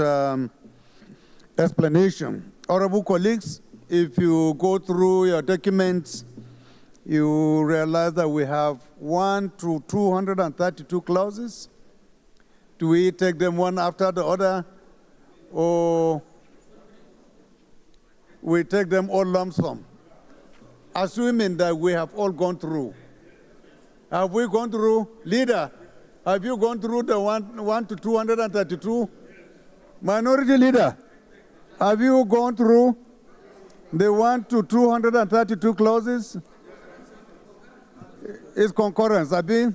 explanation. Honorable colleagues, if you go through your documents, you realize that we have 1 to 232 clauses. Do we take them one after the other, or we take them all lump sum? Assuming that we have all gone through. Have we gone through? Leader, have you gone through the 1 to 232? Minority Leader, have you gone through the 1 to 232 clauses? It's concurrence, Abi.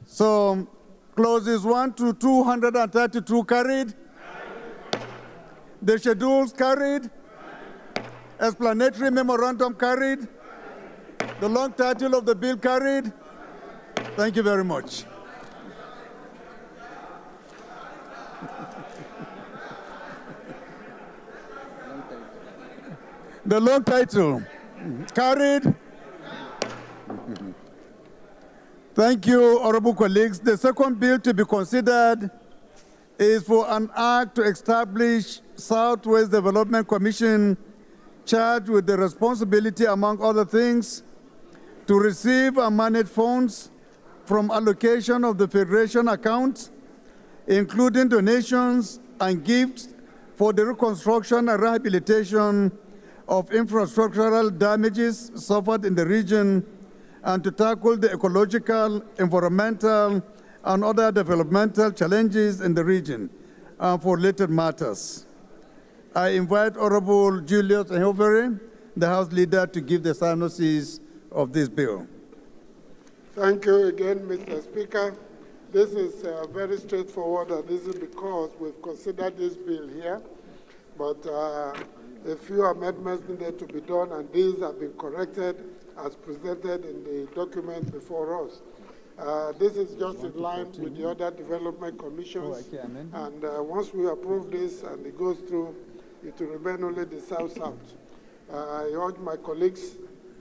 So, clauses 1 to 232 carried. The schedules carried. Explanatory memorandum carried. The long title of the bill carried. Thank you very much. The long title carried. Thank you, honorable colleagues. The second bill to be considered is for an act to establish Southwest Development Commission charged with the responsibility, among other things, to receive and manage funds from allocation of the Federation accounts, including donations and gifts for the reconstruction and rehabilitation of infrastructural damages suffered in the region, and to tackle the ecological, environmental, and other developmental challenges in the region and for related matters. I invite Honorable Julius Ehovere, the House Leader, to give the synopsis of this bill. Thank you again, Mr. Speaker. This is very straightforward, and this is because we've considered this bill here, but a few amendments needed to be done, and these have been corrected as presented in the document before us. This is just in line with the other development commissions, and once we approve this and it goes through, it will remain only the South-South. I urge my colleagues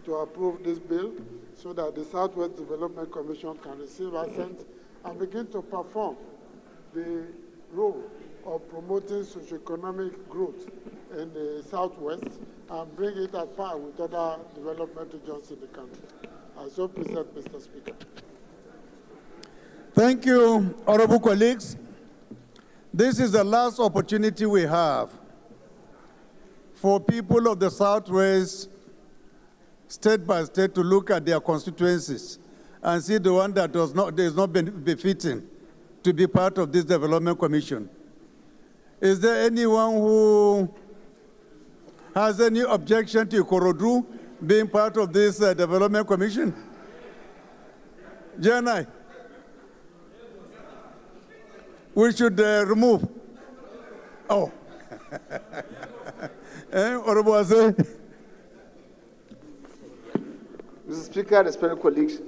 to approve this bill so that the Southwest Development Commission can receive assent and begin to perform the role of promoting socioeconomic growth in the Southwest and bring it at par with other development regions in the country. I so present, Mr. Speaker. Thank you, honorable colleagues. This is the last opportunity we have for people of the Southwest, state by state, to look at their constituencies and see the one that is not befitting to be part of this development commission. Is there anyone who has any objection to Ikorodu being part of this development commission? Jenai, we should remove. Oh. Mr. Speaker, respected colleagues,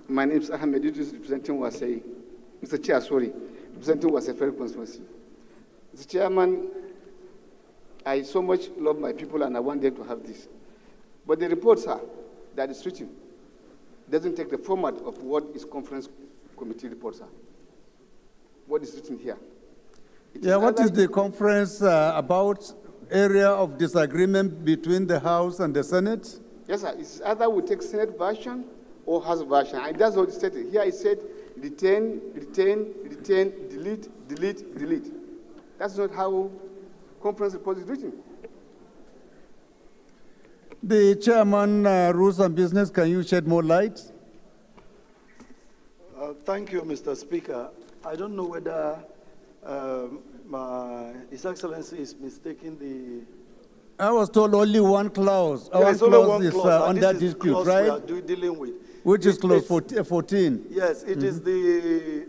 my name is Ahmed Idris, representing Wasai. Mr. Chair, sorry, representing Wasai Federal Constituency. Mr. Chairman, I so much love my people and I want them to have this. But the reports are that it's written doesn't take the format of what is conference committee reports are. What is written here? What is the conference about? Area of disagreement between the House and the Senate? Yes, sir. It's either we take Senate version or House version. And that's what it stated. Here it said retain, retain, retain, delete, delete, delete. That's not how conference report is written. The chairman, rules and business, can you shed more light? Thank you, Mr. Speaker. I don't know whether His Excellency is mistaking the... I was told only one clause. Yes, One only clause one is clause, and under this is the dispute, clause right? we are dealing with. Which is clause It's- 14. Yes, it is the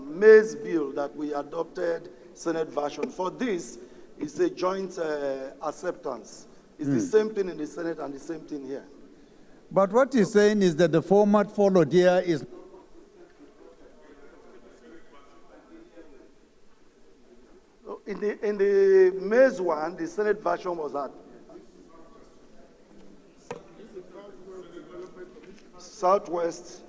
maize bill that we adopted, Senate version. For this, it's a joint acceptance. It's the same thing in the Senate and the same thing here. But what he's saying is that the format followed here is In the maize one, the Senate version was at Southwest.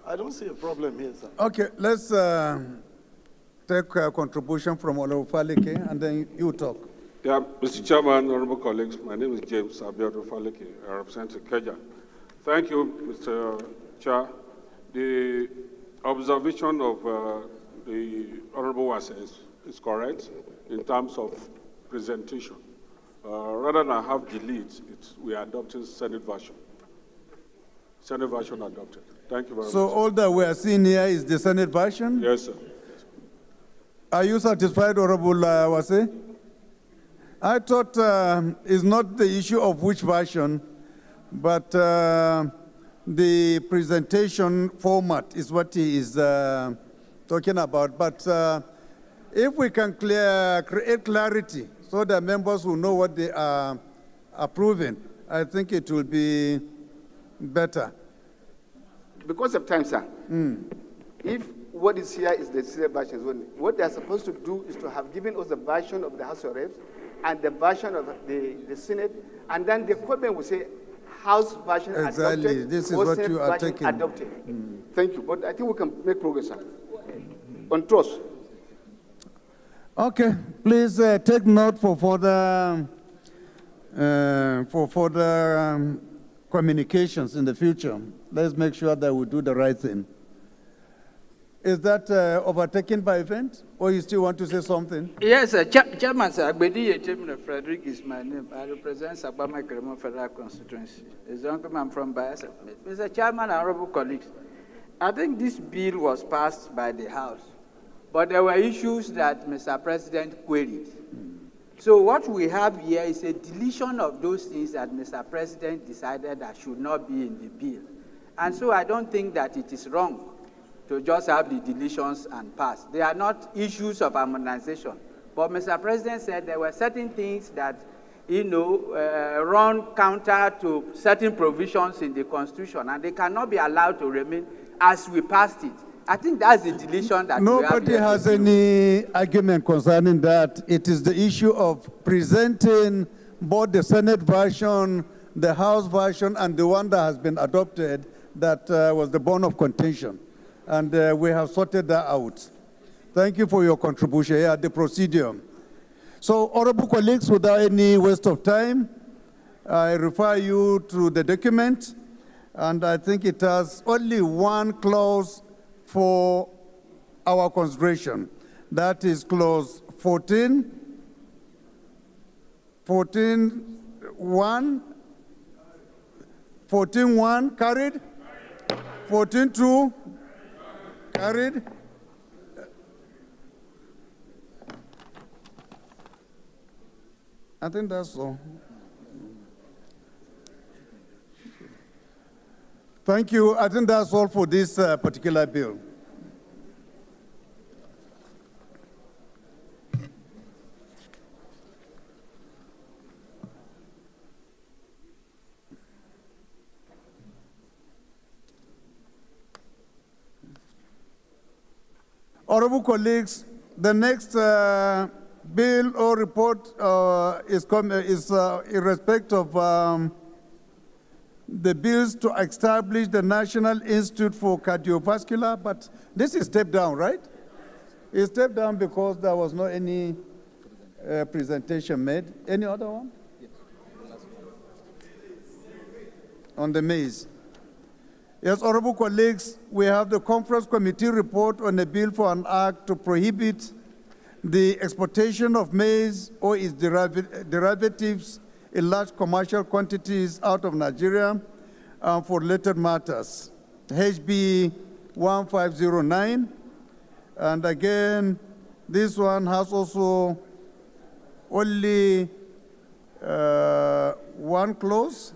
I don't see a problem here, sir. okay. Let's take a contribution from Olufalike, and then you talk. Yeah, Mr. Chairman, honorable colleagues, my name is James Abiodun Faleke. I represent Ikeja. Thank you, Mr. Chair. The observation of the honorable Wase is correct in terms of presentation. Rather than have delete, we are adopting Senate version. Senate version adopted. Thank you very So much. all that we are seeing here is the Senate version? Yes, sir. Are you satisfied, Honorable Wase? I thought it's not the issue of which version, but the presentation format is what he is talking about. But if we can create clarity so that members will know what they are approving, I think it will be better. Because of time, sir, if what is here is the Senate version, what they are supposed to do is to have given us the version of the House of Reps and the version of the Senate, and then the comment will say House version Exactly. adopted, This is or what Senate you are version taking. adopted. Thank you, but I think we can make progress, sir. On trust. Okay, please take note for further communications in the future. Let's make sure that we do the right thing. Is that overtaken by event, or you still want to say something? Yes, sir. Chairman, sir, Agbedi Yechemina Frederick is my name. I represent Sabama Kremo Federal Constituency. I'm from Bayelsa. Mr. Chairman, honorable colleagues, I think this bill was passed by the House, but there were issues that Mr. President queried. So what we have here is a deletion of those things that Mr. President decided that should not be in the bill. And so I don't think that it is wrong to just have the deletions and pass. They are not issues of harmonization. But Mr. President said there were certain things that, run counter to certain provisions in the Constitution, and they cannot be allowed to remain as we passed it. I think that's the deletion that Nobody we have has any argument concerning that. It is the issue of presenting both the Senate version, the House version, and the one that has been adopted that was the bone of contention. And we have sorted that out. Thank you for your contribution here at the procedure. So, honorable colleagues, without any waste of time, I refer you to the document, and I think it has only one clause for our consideration. That is clause 14, 14.1, 14.1 carried, 14.2 carried. I think that's all. Thank you. I think that's all for this particular bill. Honorable colleagues, the next bill or report is in respect of the bills to establish the National Institute for Cardiovascular, but this is stepped down, right? It's stepped down because there was no any presentation made. Any other one? Yes. On the maize. Yes, honorable colleagues, we have the conference committee report on a bill for an act to prohibit the exportation of maize or its derivatives in large commercial quantities out of Nigeria and for related matters, HB 1509. And again, this one has also only one clause,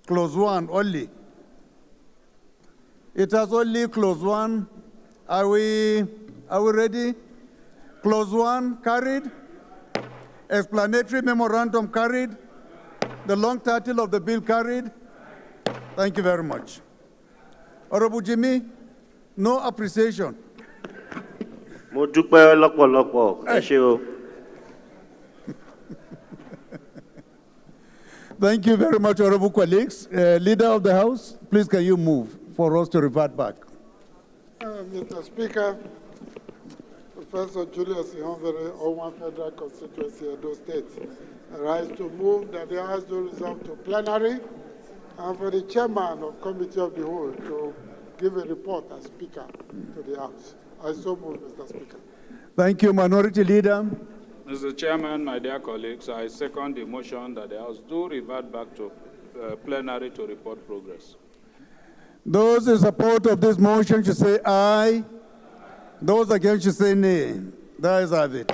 clause 1 only. It has only clause 1. Are we ready? Clause 1 carried. Explanatory memorandum carried. The long title of the bill carried. Thank you very much. Honorable Jimmy, no appreciation. Mo dúpẹ́ lọ́pọ̀lọpọ̀. Ẹ ṣé o. Thank you very much, honorable colleagues. Leader of the House, please can you move for us to revert back? Mr. Speaker, Professor Julius Ihonvere, Owan Federal Constituency, Edo State, I rise to move that the House do resolve to plenary and for the chairman of Committee of the Whole to give a report as Speaker to the House. I so move, Mr. Speaker. Thank you, Minority Leader. Mr. Chairman, my dear colleagues, I second the motion that the House do revert back to plenary to report progress. Those in support of this motion should say aye. Those against should say nay. There is have it.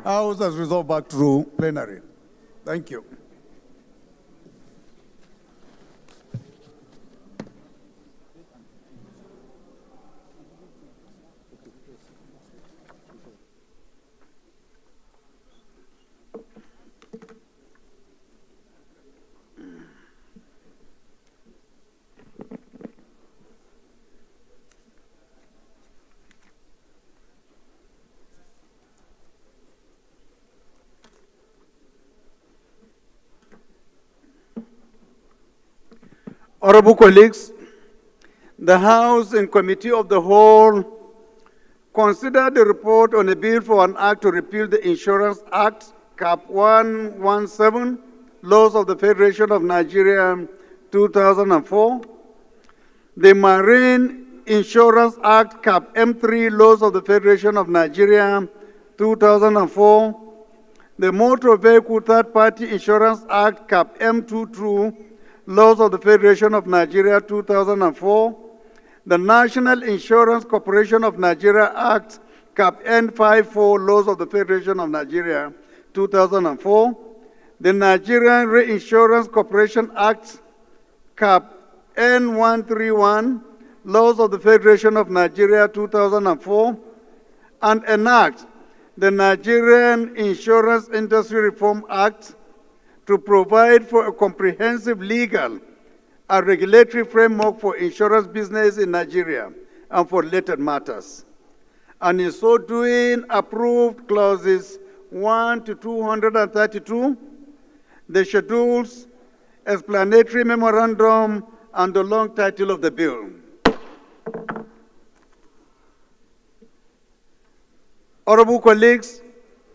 House has resolved back to plenary. Thank you. Honorable colleagues, the House and Committee of the Whole considered the report on a bill for an act to repeal the Insurance Act, Cap 117, Laws of the Federation of Nigeria, 2004, the Marine Insurance Act, Cap M3, Laws of the Federation of Nigeria, 2004, the Motor Vehicle Third Party Insurance Act, Cap M22, Laws of the Federation of Nigeria, 2004, the National Insurance Corporation of Nigeria Act, Cap N54, Laws of the Federation of Nigeria, 2004, the Nigerian Reinsurance Corporation Act, Cap N131, Laws of the Federation of Nigeria, 2004, and enact the Nigerian Insurance Industry Reform Act, to provide for a comprehensive legal and regulatory framework for insurance business in Nigeria and for related matters. And in so doing, approved clauses 1 to 232, the schedules, explanatory memorandum, and the long title of the bill. Honorable colleagues,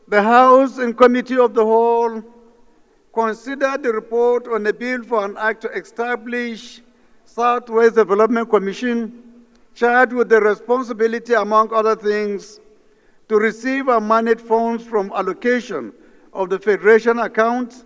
the House and Committee of the Whole consider the report on a bill for an act to establish Southwest Development Commission, charged with the responsibility, among other things, to receive and manage funds from allocation of the Federation account,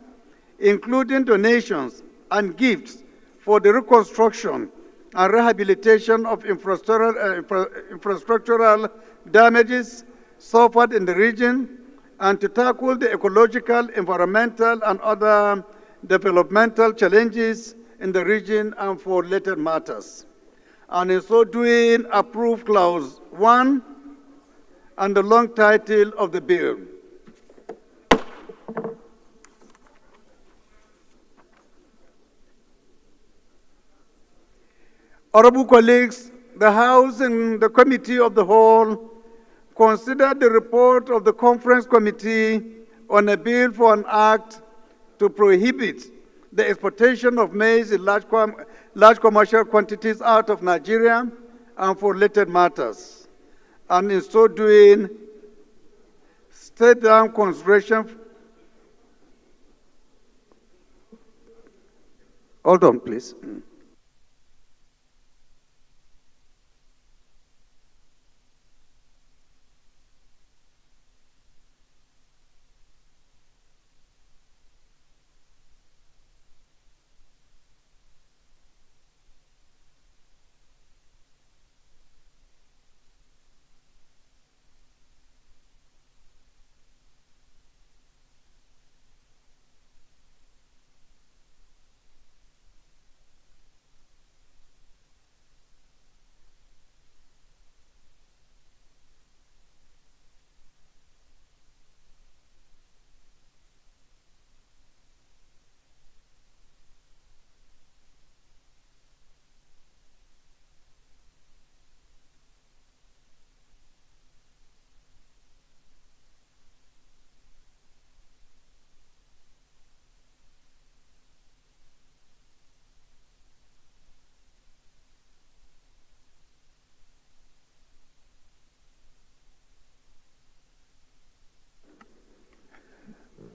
including donations and gifts for the reconstruction and rehabilitation of infrastructural damages suffered in the region, and to tackle the ecological, environmental, and other developmental challenges in the region and for related matters. And in so doing, approve clause 1 and the long title of the bill. Honorable colleagues, the House and the Committee of the Whole considered the report of the Conference Committee on a bill for an act to prohibit the exportation of maize in large commercial quantities out of Nigeria and for related matters. And in so doing, state down consideration. Hold on, please.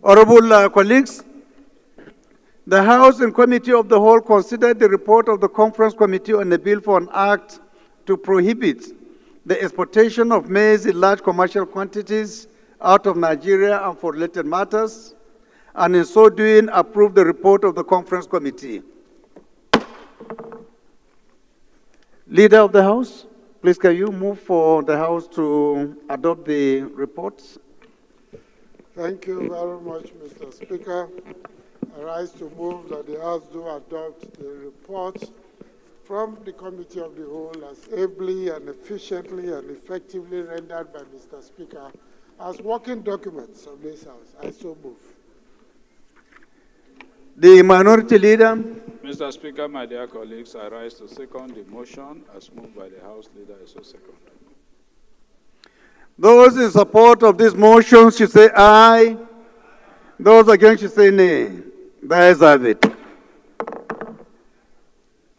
Honorable colleagues, the House and Committee of the Whole considered the report of the Conference Committee on the bill for an act to prohibit the exportation of maize in large commercial quantities out of Nigeria and for related matters, and in so doing approved the report of the Conference Committee. Leader of the House, please can you move for the House to adopt the reports? Thank you very much, Mr. Speaker. I rise to move that the House do adopt the reports from the Committee of the Whole as ably and efficiently and effectively rendered by Mr. Speaker as working documents of this House. I so move. The Minority Leader. Mr. Speaker, my dear colleagues, I rise to second the motion as moved by the House Leader. I so second. Those in support of this motion should say aye. Those against should say nay. The ayes have it.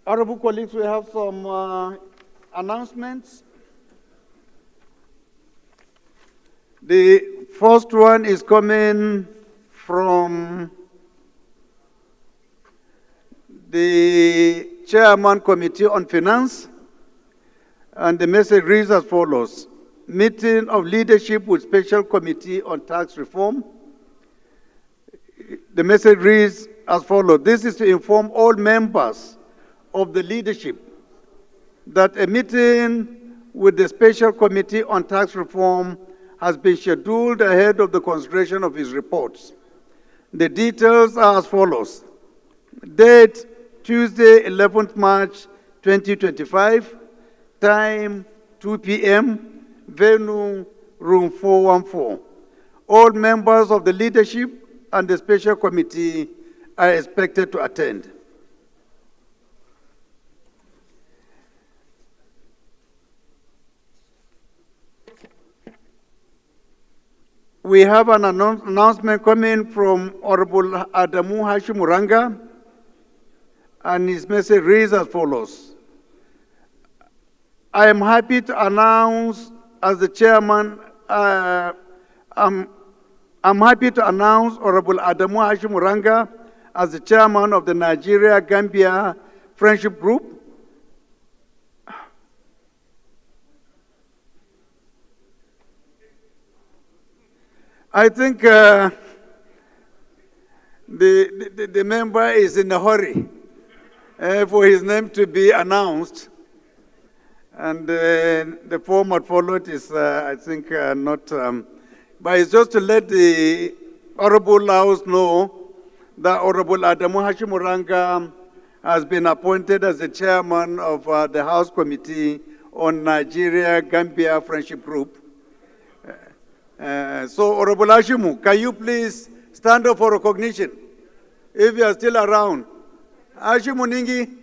Honorable colleagues, we have some announcements. The first one is coming from the Chairman Committee on Finance, and the message reads as follows. Meeting of Leadership with Special Committee on Tax Reform. The message reads as follows. This is to inform all members of the leadership that a meeting with the Special Committee on Tax Reform has been scheduled ahead of the consideration of his reports. The details are as follows. Date, Tuesday, 11th March 2025. Time, 2 p.m. Venue, room 414. All members of the leadership and the special committee are expected to attend. We have an announcement coming from Honorable Adamu Hashimuranga, and his message reads as follows. I am happy to announce as the chairman, I'm happy to announce Honorable Adamu Hashimuranga as the chairman of the Nigeria-Gambia Friendship Group. I think the member is in a hurry for his name to be announced. And the format followed is, I think, not, but it's just to let the Honorable House know that Honorable Adamu Hashimuranga has been appointed as the chairman of the House Committee on Nigeria-Gambia Friendship Group. So, Honorable Hashimu, can you please stand up for recognition if you are still around? Hashimu Ningi.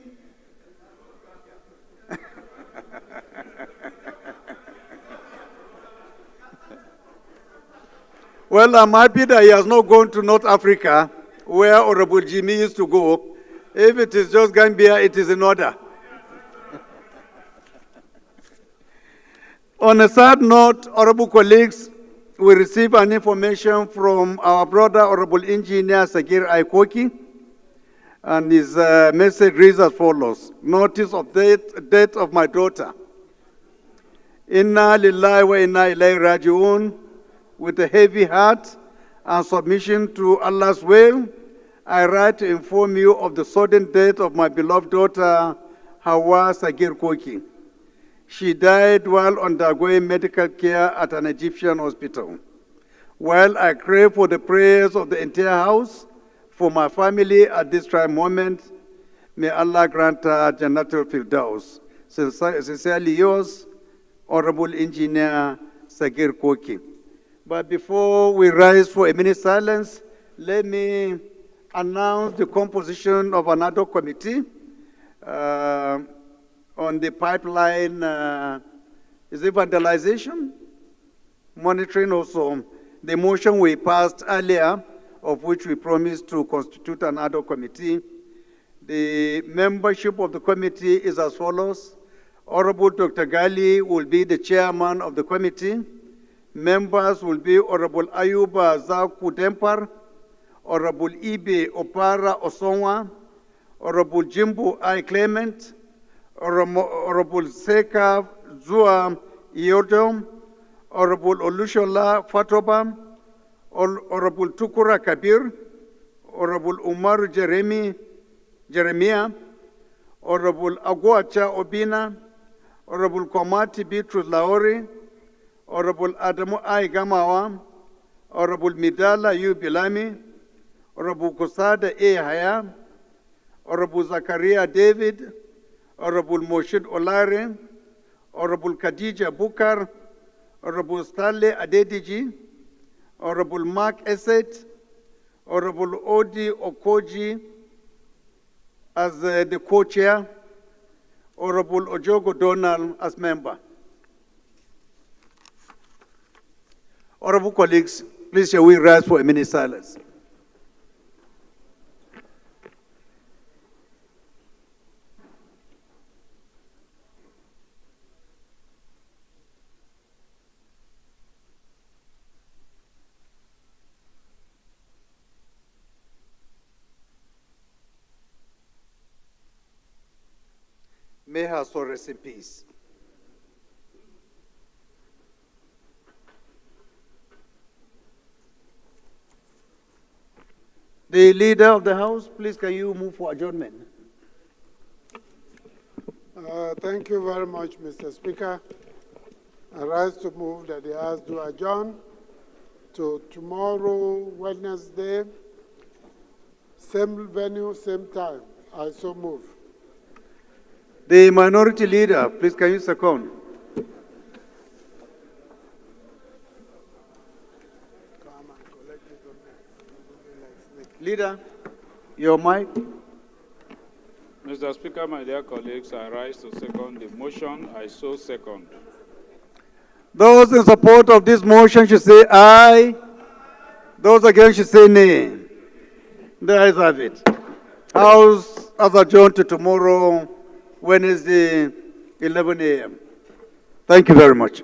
Well, I'm happy that he has not gone to North Africa, where Honorable Jimmy used to go. If it is just Gambia, it is in order. On a sad note, honorable colleagues, we received an information from our brother, Honorable Engineer Sagir Aikoki, and his message reads as follows. Notice of death of my daughter. Inna lillahi wa inna ilayhi raji'un. With a heavy heart and submission to Allah's will, I write to inform you of the sudden death of my beloved daughter, Hawa Sagir Koki. She died while undergoing medical care at an Egyptian hospital. While I crave for the prayers of the entire house, for my family at this trying moment, may Allah grant her Jannatul Firdaus. Sincerely yours, Honorable Engineer Sagir Koki. But before we rise for a minute silence, let me announce the composition of another committee on the pipeline, is it vandalization? Monitoring also. The motion we passed earlier, of which we promised to constitute another committee. The membership of the committee is as follows. Honorable Dr. Gali will be the chairman of the committee. Members will be Honorable Ayuba Zaku Dempar, Honorable Ibe Opara Osonwa, Honorable Jimbo I. Clement, Honorable Seka Zua Iodom, Honorable Olushola Fatoba, Honorable Tukura Kabir, Honorable Umar Jeremiah, Honorable Aguacha Obina, Honorable Komati Bitrus Laori, Honorable Adamu I. Gamawa, Honorable Midala U. Bilami, Honorable Kusada A. Haya, Honorable Zakaria David, Honorable Moshid Olare, Honorable Khadija Bukar, Honorable Stanley Adediji, Honorable Mark Esset, Honorable Odi Okoji as the co-chair, Honorable Ojogo Donald as member. Honorable colleagues, please shall we rise for a minute silence. May her soul rest in peace. The leader of the House, please can you move for adjournment? Thank you very much, Mr. Speaker. I rise to move that the House do adjourn to tomorrow, Wednesday, same venue, same time. I so move. The minority leader, please can you second? Leader, your mic. Mr. Speaker, my dear colleagues, I rise to second the motion. I so second. Those in support of this motion should say aye. Those against should say nay. The ayes have it. House has adjourned to tomorrow, Wednesday, 11 a.m. Thank you very much.